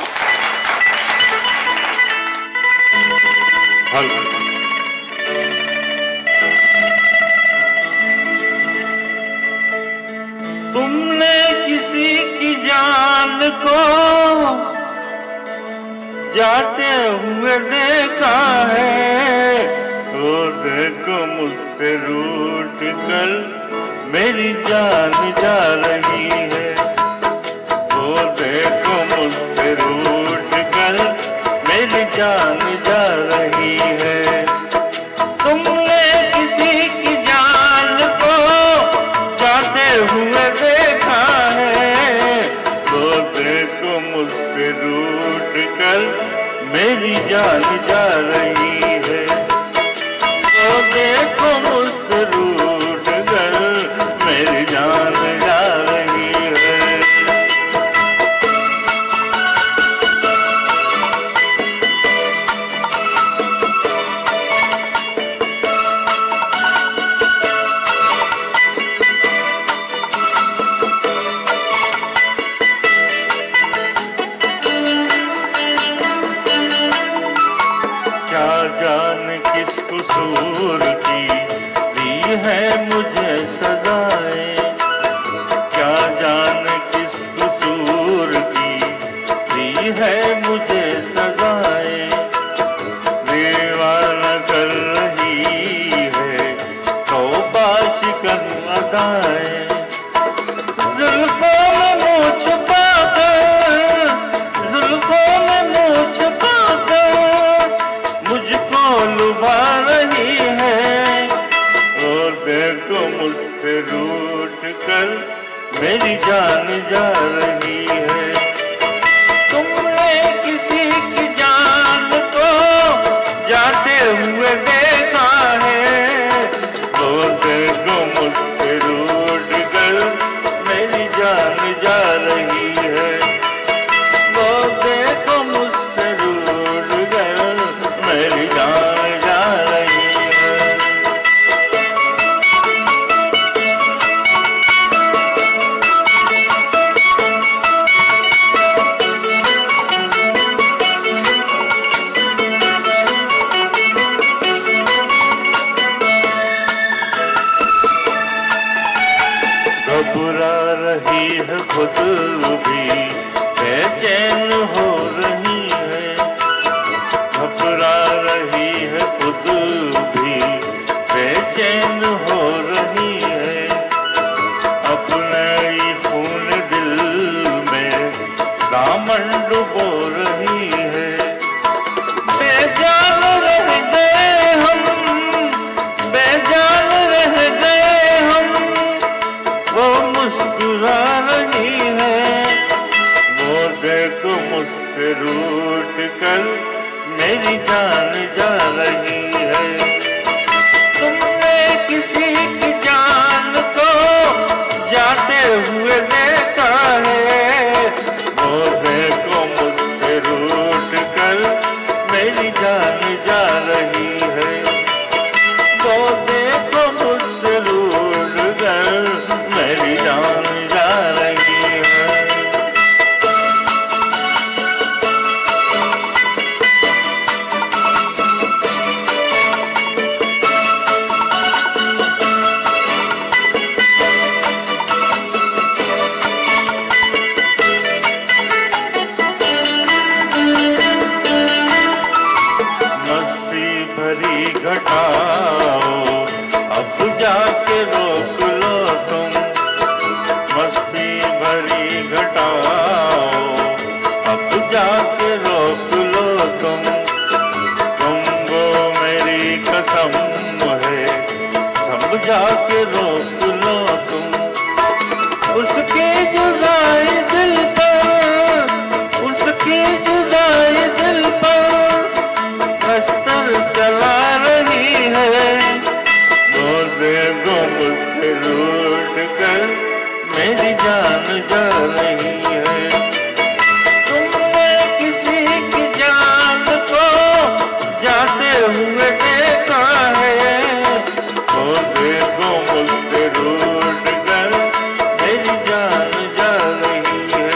तुमने किसी की जान को जाते हुए देखा है, वो देखो मुझसे रूठ कर मेरी जान जा रही है, वो देखो मुझसे रूठ कर मेरी जान जा रही है। तुमने किसी की जान को जाते हुए देखा है, वो देखो मुझसे रूठ कर मेरी जान जा रही है, वो देखो मुझसे रूठ कर मेरी जान जा रही है। किस कसूर की दी है मुझे सजाएं, क्या जान किस कसूर की दी है मुझे सजाएं। दीवाना कर रही है तौबा शिकन अदाएं, जुल्फों में मुँह छुपा कर, जुल्फों में मुँह छुपा कर मुझको लुभा रही है, और देखो मुझसे रूठ कर मेरी जान जा रही है। तुमने किसी की जान को जाते हुए देखा है, और देखो मुझसे रूठ कर मेरी जान जा रही है, वो देखो मुझसे रूठ कर मेरी जान जा रही है। घबरा रही है खुद भी बेचैन हो रही है, घबरा रही है खुद भी बेचैन हो रही है, अपने ही खून दिल में दामन डुबो रही है। बेजान रह गए हम, बेजान रह गए हम, वो मुस्कुरा रही है, वो देखो मुझसे रूठ कर मेरी जान जा रही है। तुमने किसी की जान को अब जाके रोक लो तुम उसके जुदाई दिल पर, उसके जुदाई दिल पर अस्तर चला रही है। वो देखो मुझसे रूठ कर मेरी जान जा रही है। तुमने किसी की जान को जाते हुए देखा है। वो देखो मुझसे रूठ कर मेरी जान जा रही है।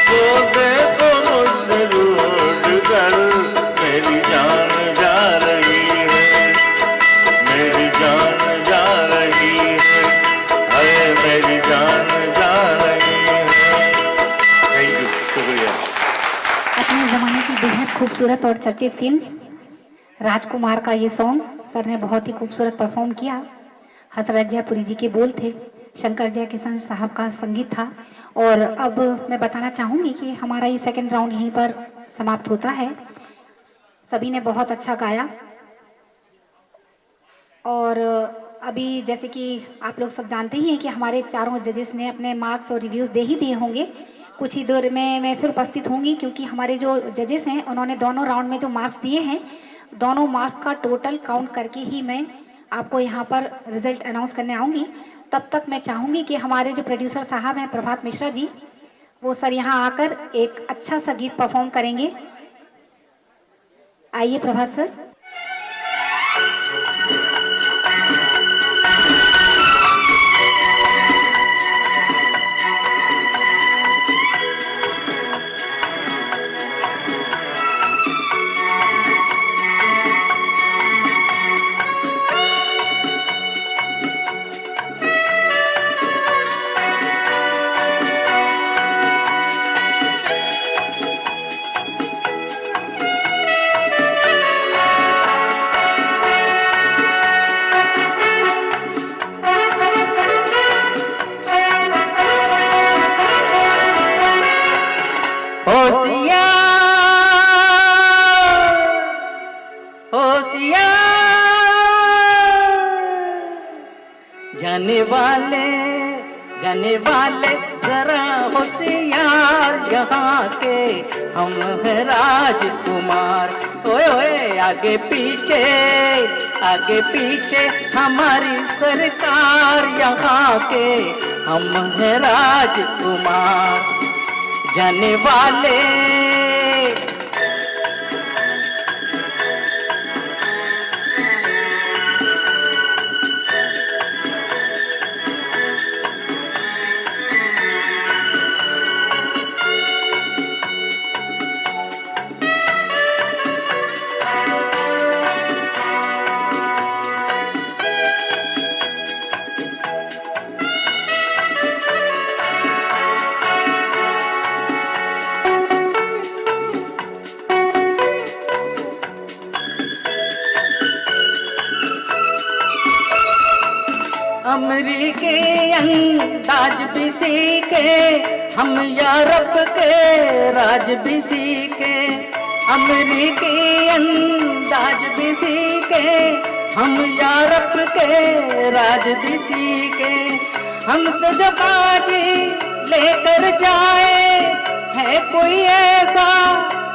वो देखो मुझसे रूठ कर मेरी जान जा रही है। मेरी जान जा रही है। अरे मेरी जान जा रही है। थैंक यू, शुक्रिया। अपने ज़माने की बेहद खूबसूरत और चर्चित फिल्म राजकुमार का ये सॉन्ग सर ने बहुत ही खूबसूरत परफॉर्म किया। हसरत जयपुरी जी के बोल थे, शंकर जयकिशन साहब का संगीत था। और अब मैं बताना चाहूँगी कि हमारा ये सेकंड राउंड यहीं पर समाप्त होता है। सभी ने बहुत अच्छा गाया और अभी जैसे कि आप लोग सब जानते ही हैं कि हमारे चारों जजेस ने अपने मार्क्स और रिव्यूज़ दे ही दिए होंगे। कुछ ही देर में मैं फिर उपस्थित होंगी क्योंकि हमारे जो जजेस हैं उन्होंने दोनों राउंड में जो मार्क्स दिए हैं, दोनों मार्क्स का टोटल काउंट करके ही मैं आपको यहाँ पर रिजल्ट अनाउंस करने आऊँगी। तब तक मैं चाहूँगी कि हमारे जो प्रोड्यूसर साहब हैं प्रभात मिश्रा जी, वो सर यहाँ आकर एक अच्छा सा गीत परफॉर्म करेंगे। आइए प्रभात सर। जाने वाले जरा होशियार, यहाँ के हम हैं राजकुमार। ओए ओए आगे पीछे हमारी सरकार, यहाँ के हम हैं राजकुमार। जाने वाले अमरीकी अंदाज भी सीखे हम, यूरोप के राज भी सीखे। अमरीकी अंदाज भी सीखे हम, यूरोप के राज भी सीखे। हमसे जो बाजी लेकर जाए, है कोई ऐसा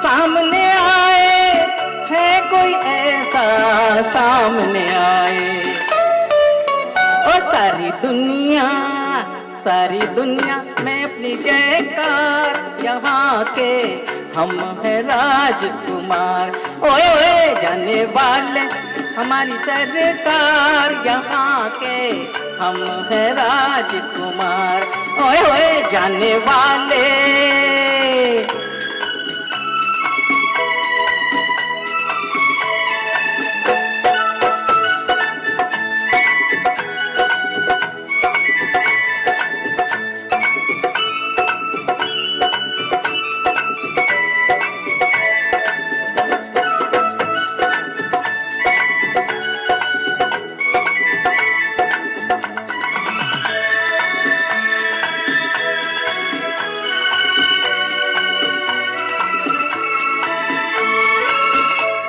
सामने आए, है कोई ऐसा सामने आए। ओ सारी दुनिया में अपनी जयकार, यहाँ के हम हैं राजकुमार। ओए ओए जाने वाले हमारी सरकार, यहाँ के हम हैं राजकुमार। ओए ओए जाने वाले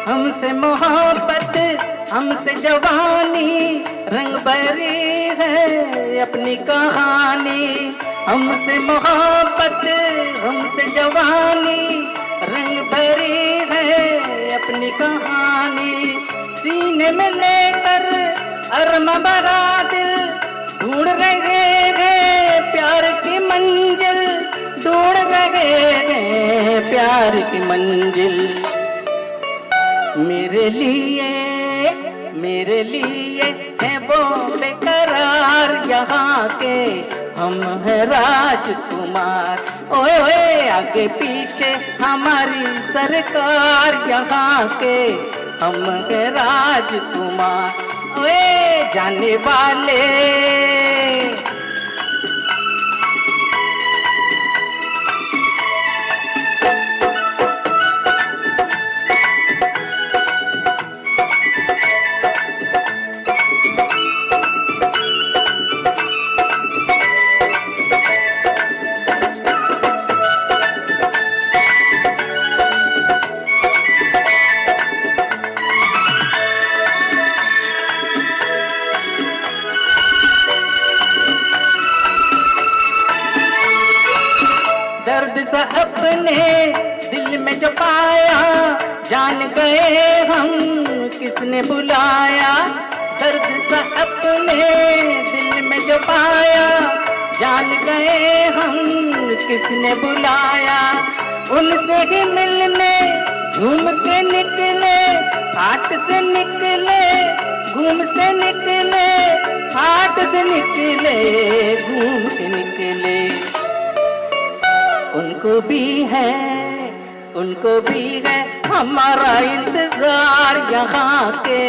हमसे मोहब्बत, हमसे जवानी, भरी है अपनी कहानी, हमसे मोहब्बत हमसे जवानी, रंग भरी है अपनी कहानी। सीने में लेकर अरमा भरा दिल, ढूंढ रहे हैं प्यार की मंजिल, ढूंढ रहे हैं प्यार की मंजिल। मेरे लिए है वो बेकरार यहाँ के, हम हैं राजकुमार। ओए ओए आगे पीछे हमारी सरकार यहाँ के, हम हैं राजकुमार। ओए जाने वाले दर्द सा अपने दिल में जो पाया, जान गए हम किसने बुलाया। दर्द सा अपने दिल में जो पाया, जान गए हम किसने बुलाया। उनसे ही मिलने झूम के निकले, हाट से निकले घूम से निकले, हाट से निकले घूम के निकले। उनको भी है हमारा इंतजार यहाँ के,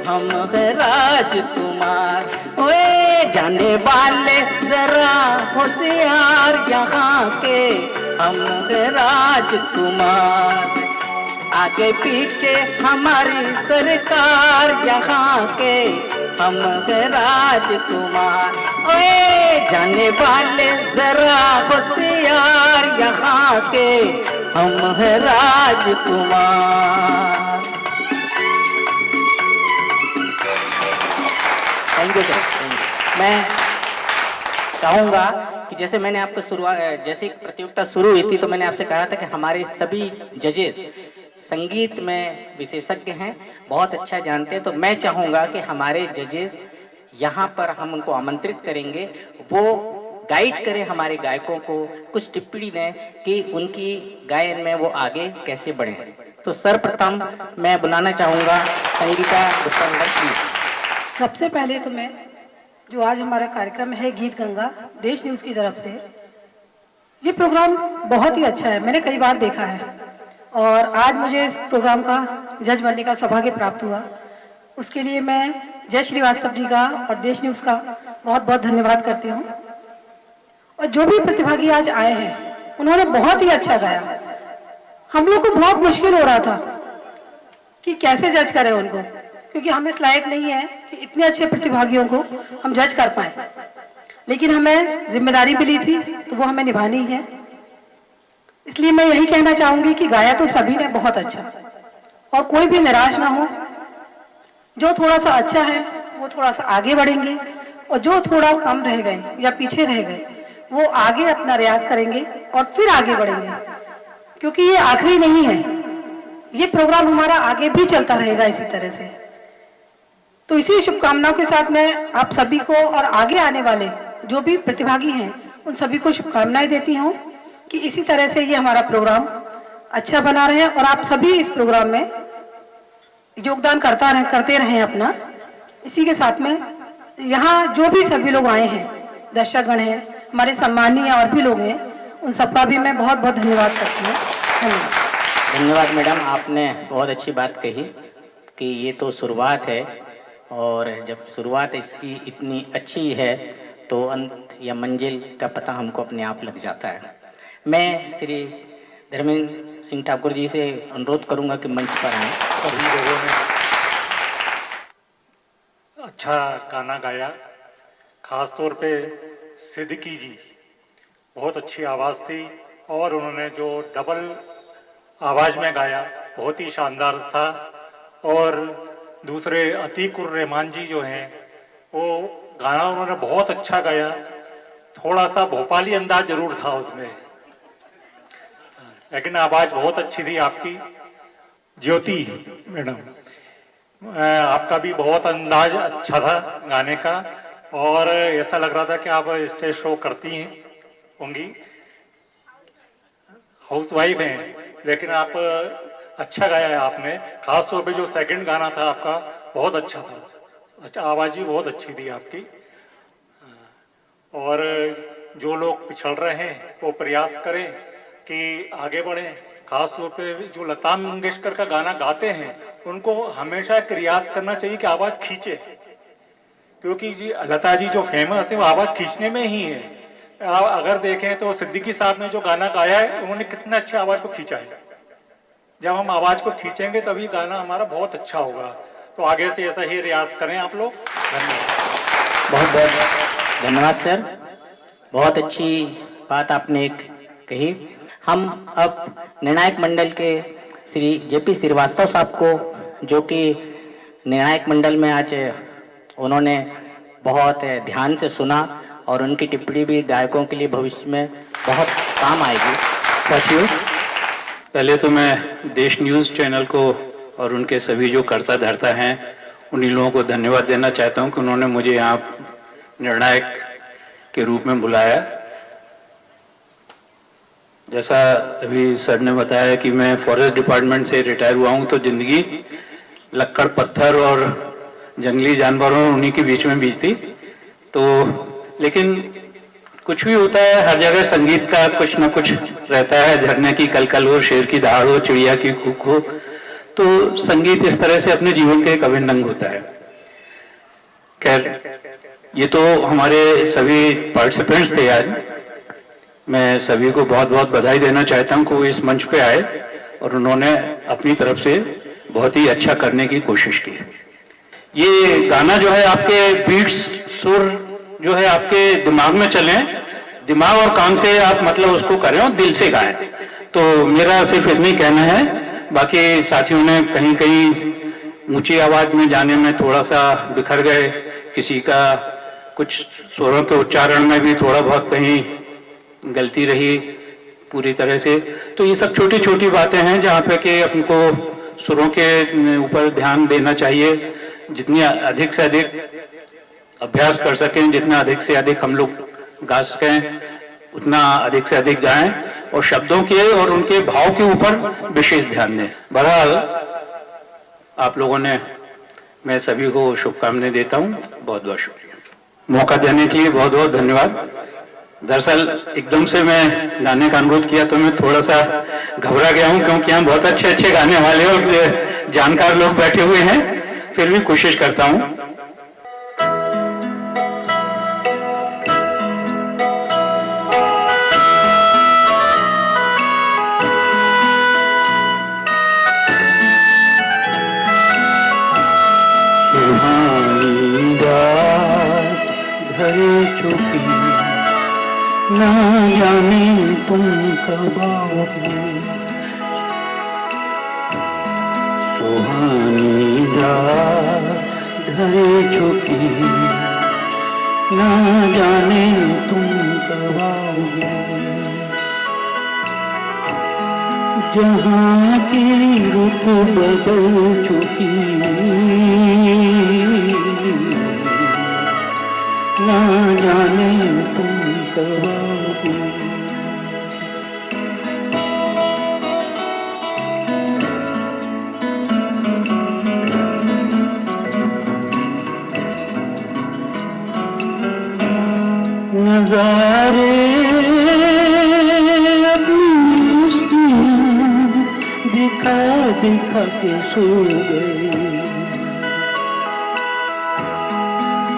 हम हैं राजकुमार। ओए जाने वाले जरा होशियार यहाँ के, हम हैं राजकुमार। आगे पीछे हमारी सरकार यहाँ के, हम हैं राजकुमार। ओए जाने वाले जरा होशियार यहाँ के, हम हैं राजकुमार। Thank you sir. मैं चाहूँगा कि जैसे मैंने आपको जैसे प्रतियोगिता शुरू हुई थी तो मैंने आपसे कहा था कि हमारे सभी जजेस संगीत में विशेषज्ञ हैं, बहुत अच्छा जानते हैं। तो मैं चाहूँगा कि हमारे जजेस यहाँ पर हम उनको आमंत्रित करेंगे, वो गाइड करें हमारे गायकों को, कुछ टिप्पणी दें कि उनकी गायन में वो आगे कैसे बढ़े। तो सर्वप्रथम मैं बुलाना चाहूँगा संगीता गुप्ता मैडम प्लीज। सबसे पहले तो मैं जो आज हमारा कार्यक्रम है गीत गंगा देश न्यूज़ की तरफ से, ये प्रोग्राम बहुत ही अच्छा है, मैंने कई बार देखा है और आज मुझे इस प्रोग्राम का जज बनने का सौभाग्य प्राप्त हुआ। उसके लिए मैं जय श्रीवास्तव जी का और देश न्यूज़ का बहुत बहुत धन्यवाद करती हूँ। और जो भी प्रतिभागी आज आए हैं उन्होंने बहुत ही अच्छा गाया। हम लोग को बहुत मुश्किल हो रहा था कि कैसे जज करें उनको, क्योंकि हम इस लायक नहीं है कि इतने अच्छे प्रतिभागियों को हम जज कर पाए, लेकिन हमें जिम्मेदारी मिली थी तो वो हमें निभानी है। इसलिए मैं यही कहना चाहूंगी कि गाया तो सभी ने बहुत अच्छा, और कोई भी निराश ना हो। जो थोड़ा सा अच्छा है वो थोड़ा सा आगे बढ़ेंगे, और जो थोड़ा कम रह गए या पीछे रह गए वो आगे अपना रियाज करेंगे और फिर आगे बढ़ेंगे, क्योंकि ये आखिरी नहीं है, ये प्रोग्राम हमारा आगे भी चलता रहेगा इसी तरह से। तो इसी शुभकामनाओं के साथ मैं आप सभी को और आगे आने वाले जो भी प्रतिभागी हैं उन सभी को शुभकामनाएं देती हूँ कि इसी तरह से ये हमारा प्रोग्राम अच्छा बना रहे और आप सभी इस प्रोग्राम में योगदान करते रहें अपना। इसी के साथ में यहाँ जो भी सभी लोग आए हैं, दर्शकगण हैं, हमारे सम्मानीय और भी लोग हैं, उन सबका भी मैं बहुत बहुत धन्यवाद करती हूँ। धन्यवाद। धन्यवाद मैडम, आपने बहुत अच्छी बात कही कि ये तो शुरुआत है, और जब शुरुआत इसकी इतनी अच्छी है तो अंत या मंजिल का पता हमको अपने आप लग जाता है। मैं श्री धर्मेंद्र सिंह ठाकुर जी से अनुरोध करूंगा कि मंच पर आएं। सभी लोगों ने अच्छा गाना गाया, खास तौर पे सिद्दीकी जी, बहुत अच्छी आवाज़ थी, और उन्होंने जो डबल आवाज़ में गाया बहुत ही शानदार था। और दूसरे अतीकुर रहमान जी जो हैं वो गाना उन्होंने बहुत अच्छा गाया, थोड़ा सा भोपाली अंदाज जरूर था उसमें, लेकिन आवाज बहुत अच्छी थी आपकी। ज्योति मैडम, आपका भी बहुत अंदाज अच्छा था गाने का, और ऐसा लग रहा था कि आप स्टेज शो करती हैं होंगी, हाउसवाइफ हैं, लेकिन आप अच्छा गाया है आपने। खास तौर पे जो सेकंड गाना था आपका बहुत अच्छा था, अच्छा आवाज़ भी बहुत अच्छी थी आपकी। और जो लोग पिछड़ रहे हैं वो प्रयास करें कि आगे बढ़ें। खास तौर पे जो लता मंगेशकर का गाना गाते हैं उनको हमेशा एक रियाज करना चाहिए कि आवाज़ खींचे, क्योंकि जी लता जी जो फेमस है वो आवाज़ खींचने में ही है। आप अगर देखें तो सिद्दीकी साहब ने जो गाना गाया है उन्होंने कितना अच्छा आवाज़ को खींचा है। जब हम आवाज़ को खींचेंगे तभी गाना हमारा बहुत अच्छा होगा। तो आगे से ऐसा ही रियाज करें आप लोग। धन्यवाद। बहुत बहुत धन्यवाद सर, बहुत अच्छी बात आपने एक कही। हम अब निर्णायक मंडल के श्री जेपी श्रीवास्तव साहब को, जो कि निर्णायक मंडल में आज उन्होंने बहुत ध्यान से सुना और उनकी टिप्पणी भी गायकों के लिए भविष्य में बहुत काम आएगी। साथियों, पहले तो मैं देश न्यूज़ चैनल को और उनके सभी जो कर्ता धर्ता हैं उन्हीं लोगों को धन्यवाद देना चाहता हूं कि उन्होंने मुझे यहाँ निर्णायक के रूप में बुलाया। जैसा अभी सर ने बताया कि मैं फॉरेस्ट डिपार्टमेंट से रिटायर हुआ हूं, तो जिंदगी लक्कड़ पत्थर और जंगली जानवरों उन्हीं के बीच में बीती। तो लेकिन कुछ भी होता है, हर जगह संगीत का कुछ न कुछ रहता है, झरने की कलकल हो, शेर की दहाड़ हो, चिड़िया की कूक हो, तो संगीत इस तरह से अपने जीवन के एक अभिन्न अंग होता है। खैर, ये तो हमारे सभी पार्टिसिपेंट्स थे आज। मैं सभी को बहुत बहुत बधाई देना चाहता हूं कि वो इस मंच पे आए और उन्होंने अपनी तरफ से बहुत ही अच्छा करने की कोशिश की। ये गाना जो है आपके बीट्स सुर जो है आपके दिमाग में चले, दिमाग और कान से आप मतलब उसको करें और दिल से गाएं। तो मेरा सिर्फ इतना ही कहना है। बाकी साथियों ने कहीं कहीं ऊंची आवाज में जाने में थोड़ा सा बिखर गए, किसी का कुछ स्वरों के उच्चारण में भी थोड़ा बहुत कहीं गलती रही पूरी तरह से। तो ये सब छोटी छोटी बातें हैं जहाँ पे कि अपनको सुरों के ऊपर ध्यान देना चाहिए। जितनी अधिक से अधिक अभ्यास कर सकें, जितना अधिक से अधिक हम लोग गा सकें, उतना अधिक से अधिक गाएं और शब्दों के और उनके भाव के ऊपर विशेष ध्यान दें। बहरहाल आप लोगों ने, मैं सभी को शुभकामनाएं देता हूं। बहुत बहुत शुक्रिया। मौका देने के लिए बहुत बहुत धन्यवाद। दरअसल एकदम से मैं गाने का अनुरोध किया तो मैं थोड़ा सा घबरा गया हूं, क्योंकि यहाँ बहुत अच्छे अच्छे गाने वाले और जानकार लोग बैठे हुए हैं। फिर भी कोशिश करता हूं। सुहानी रात ढल चुकी, ना जाने तुम कब आओगे। सुहानी रात ढल चुकी, ना जाने तुम कब आओगे। जहाँ की रुत बदल चुकी, ना जाने तुम कब आओगे। नजारे अपनी दिखा दिखा के सो गए।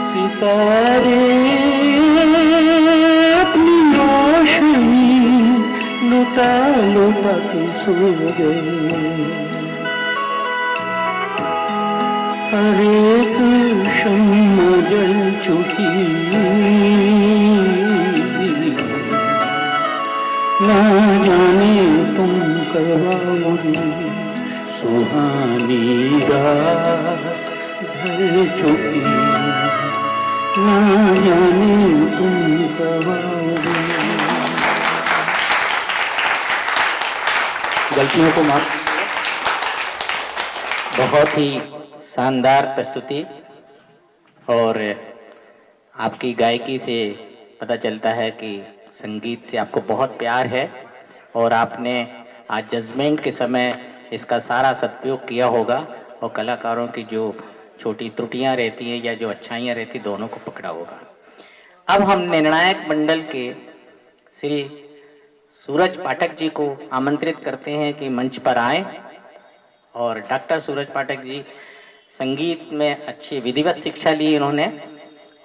सितारे अपनी रोशनी लुटा लुटा के सो गए। हर एक शम्मा जल चुकी, ना जाने तुम कब आओगे। सुहानी रात ढल चुकी, ना जाने तुम कब आओगे। गलतियों को माफ। बहुत ही शानदार प्रस्तुति और आपकी गायकी से पता चलता है कि संगीत से आपको बहुत प्यार है और आपने आज जजमेंट के समय इसका सारा सदुपयोग किया होगा और कलाकारों की जो छोटी त्रुटियां रहती हैं या जो अच्छाइयां रहती दोनों को पकड़ा होगा। अब हम निर्णायक मंडल के श्री सूरज पाठक जी को आमंत्रित करते हैं कि मंच पर आएं और डॉक्टर सूरज पाठक जी संगीत में अच्छी विधिवत शिक्षा ली इन्होंने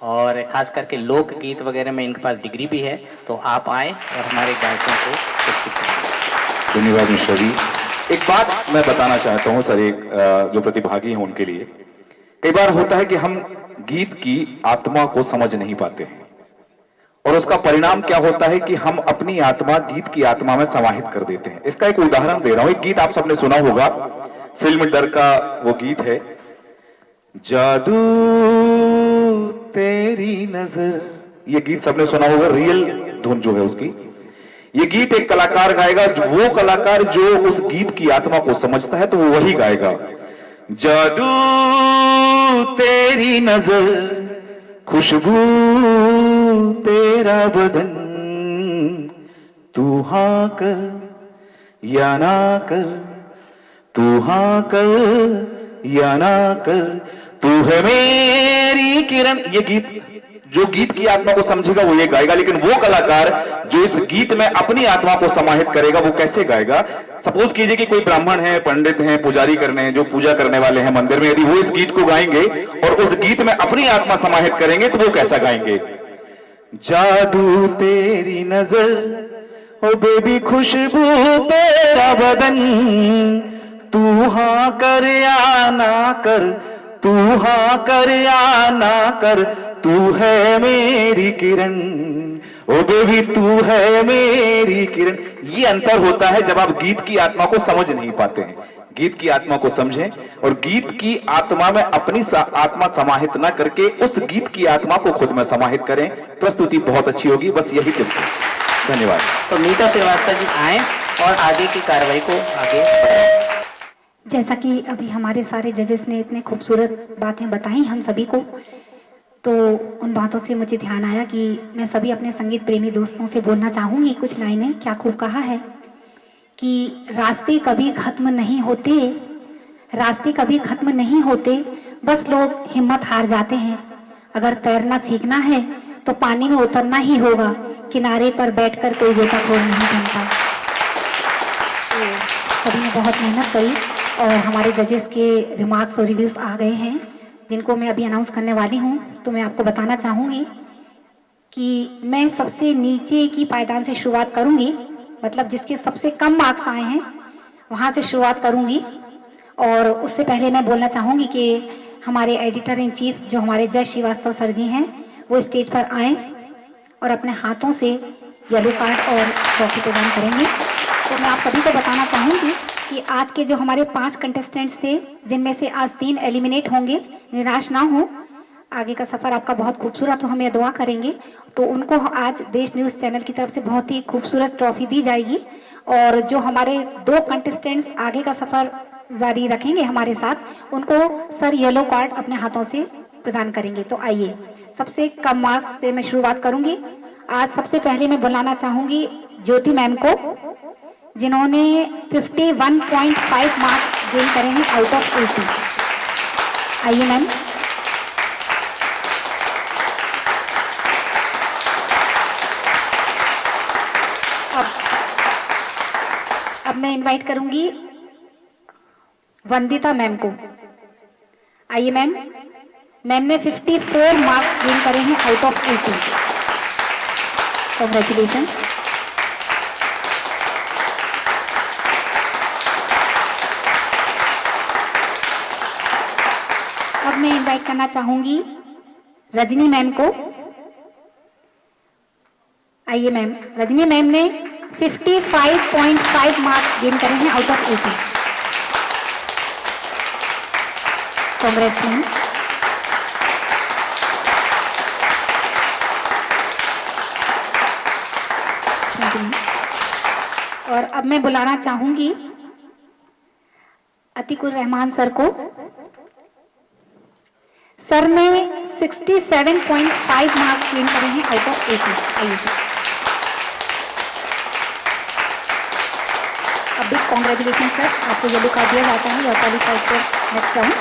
और खास करके लोकगीत वगैरह में इनके पास डिग्री भी है, तो आप आए और हमारे गायकों को शिक्षित करें। धन्यवाद मिश्रा जी। एक बात मैं बताना चाहता हूं सर, एक जो प्रतिभागी हैं उनके लिए, कई बार होता है कि हम गीत की आत्मा को समझ नहीं पाते हैं और उसका परिणाम क्या होता है कि हम अपनी आत्मा गीत की आत्मा में समाहित कर देते हैं। इसका एक उदाहरण दे रहा हूं। एक गीत आप सबने सुना होगा, फिल्म डर का वो गीत है, जादू तेरी नजर। ये गीत सबने सुना होगा, रियल धुन जो है उसकी। ये गीत एक कलाकार गाएगा, वो कलाकार जो उस गीत की आत्मा को समझता है तो वो वही गाएगा। जादू तेरी नजर, खुशबू तेरा बदन, तू हाँ कर या ना कर, तू हाँ कर या ना कर, तू है मेरी किरण। ये गीत जो गीत की आत्मा को समझेगा वो ये गाएगा, लेकिन वो कलाकार जो इस गीत में अपनी आत्मा को समाहित करेगा वो कैसे गाएगा? सपोज कीजिए कि कोई ब्राह्मण है, पंडित हैं, पुजारी करने हैं, जो पूजा करने वाले हैं मंदिर में, यदि वो इस गीत को गाएंगे और उस गीत में अपनी आत्मा समाहित करेंगे तो वो कैसा गाएंगे? जादू तेरी नजर, ओ बेबी खुशबू तेरा बदन, तू हाँ कर या ना कर, तू हाँ कर या ना कर, तू है मेरी किरण, ओ बेबी तू है मेरी किरण। ये अंतर होता है जब आप गीत की आत्मा को समझ नहीं पाते हैं। गीत की आत्मा को समझें और गीत की आत्मा में अपनी आत्मा समाहित ना करके उस गीत की आत्मा को खुद में समाहित करें, प्रस्तुति बहुत अच्छी होगी। बस यही टिप्स है। धन्यवाद। तो मीता श्रीवास्तव जी आए और आगे की कार्रवाई को आगे बढ़ाएं। जैसा कि अभी हमारे सारे जजेस ने इतने खूबसूरत बातें बताई हम सभी को, तो उन बातों से मुझे ध्यान आया कि मैं सभी अपने संगीत प्रेमी दोस्तों से बोलना चाहूँगी कुछ लाइनें। क्या खूब कहा है कि रास्ते कभी खत्म नहीं होते, रास्ते कभी खत्म नहीं होते, बस लोग हिम्मत हार जाते हैं। अगर तैरना सीखना है तो पानी में उतरना ही होगा, किनारे पर बैठकर कोई गोताखोर नहीं बनता। तो सभी ने बहुत मेहनत करी और हमारे जजेस के रिमार्क्स और रिव्यूज आ गए हैं जिनको मैं अभी अनाउंस करने वाली हूं। तो मैं आपको बताना चाहूँगी कि मैं सबसे नीचे की पायदान से शुरुआत करूँगी, मतलब जिसके सबसे कम मार्क्स आए हैं वहाँ से शुरुआत करूँगी। और उससे पहले मैं बोलना चाहूँगी कि हमारे एडिटर इन चीफ जो हमारे जज श्रीवास्तव सर जी हैं वो स्टेज पर आएँ और अपने हाथों से येलो कार्ड और ट्रॉफी प्रदान करेंगे। तो मैं आप सभी को बताना चाहूँगी कि आज के जो हमारे 5 कंटेस्टेंट्स थे, जिनमें से आज 3 एलिमिनेट होंगे, निराश ना हो, आगे का सफ़र आपका बहुत खूबसूरत हो, हम ये दुआ करेंगे। तो उनको आज देश न्यूज़ चैनल की तरफ से बहुत ही खूबसूरत ट्रॉफी दी जाएगी। और जो हमारे 2 कंटेस्टेंट्स आगे का सफ़र जारी रखेंगे हमारे साथ, उनको सर येलो कार्ड अपने हाथों से प्रदान करेंगे। तो आइए, सबसे कम मार्क्स से मैं शुरुआत करूँगी। आज सबसे पहले मैं बुलाना चाहूँगी ज्योति मैम को, जिन्होंने 51.5 मार्क्स गेन करे हैं आउट ऑफ 80। आइए मैम। अब मैं इनवाइट करूंगी वंदिता मैम को। आइए मैम। मैम ने 54 मार्क्स गेन करे हैं आउट ऑफ 80। कांग्रेचुलेशन। अब मैं इनवाइट करना चाहूंगी रजनी मैम को। आइए मैम। रजनी मैम ने 55.5 मार्क्स गेन करे हैं आउट ऑफ 80। कांग्रेस मैम। और अब मैं बुलाना चाहूंगी अतीकुर रहमान सर को। सर ने 67.5 मार्क्स गेन करे हैं आउट ऑफ 80। आइए सर। अब बिग कॉन्ग्रेचुलेशन सर, आपको येलो कार्ड दिया जाता है। You qualified for next round.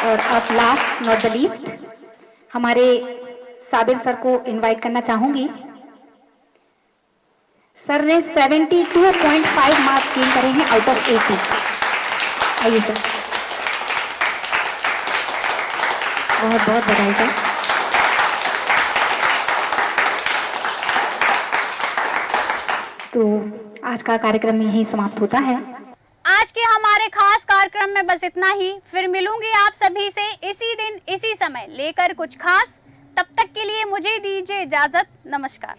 और अब लास्ट नॉट द लीस्ट हमारे साबिर सर को इनवाइट करना चाहूंगी। सर ने 72.5 मार्क्स गेन करे हैं आउट ऑफ 80। आइए सर। बहुत बहुत बधाई सर। तो आज का कार्यक्रम यहीं समाप्त होता है। आज के हमारे खास कार्यक्रम में बस इतना ही। फिर मिलूंगी आप सभी से इसी दिन इसी समय लेकर कुछ खास। तब तक के लिए मुझे दीजिए इजाजत। नमस्कार।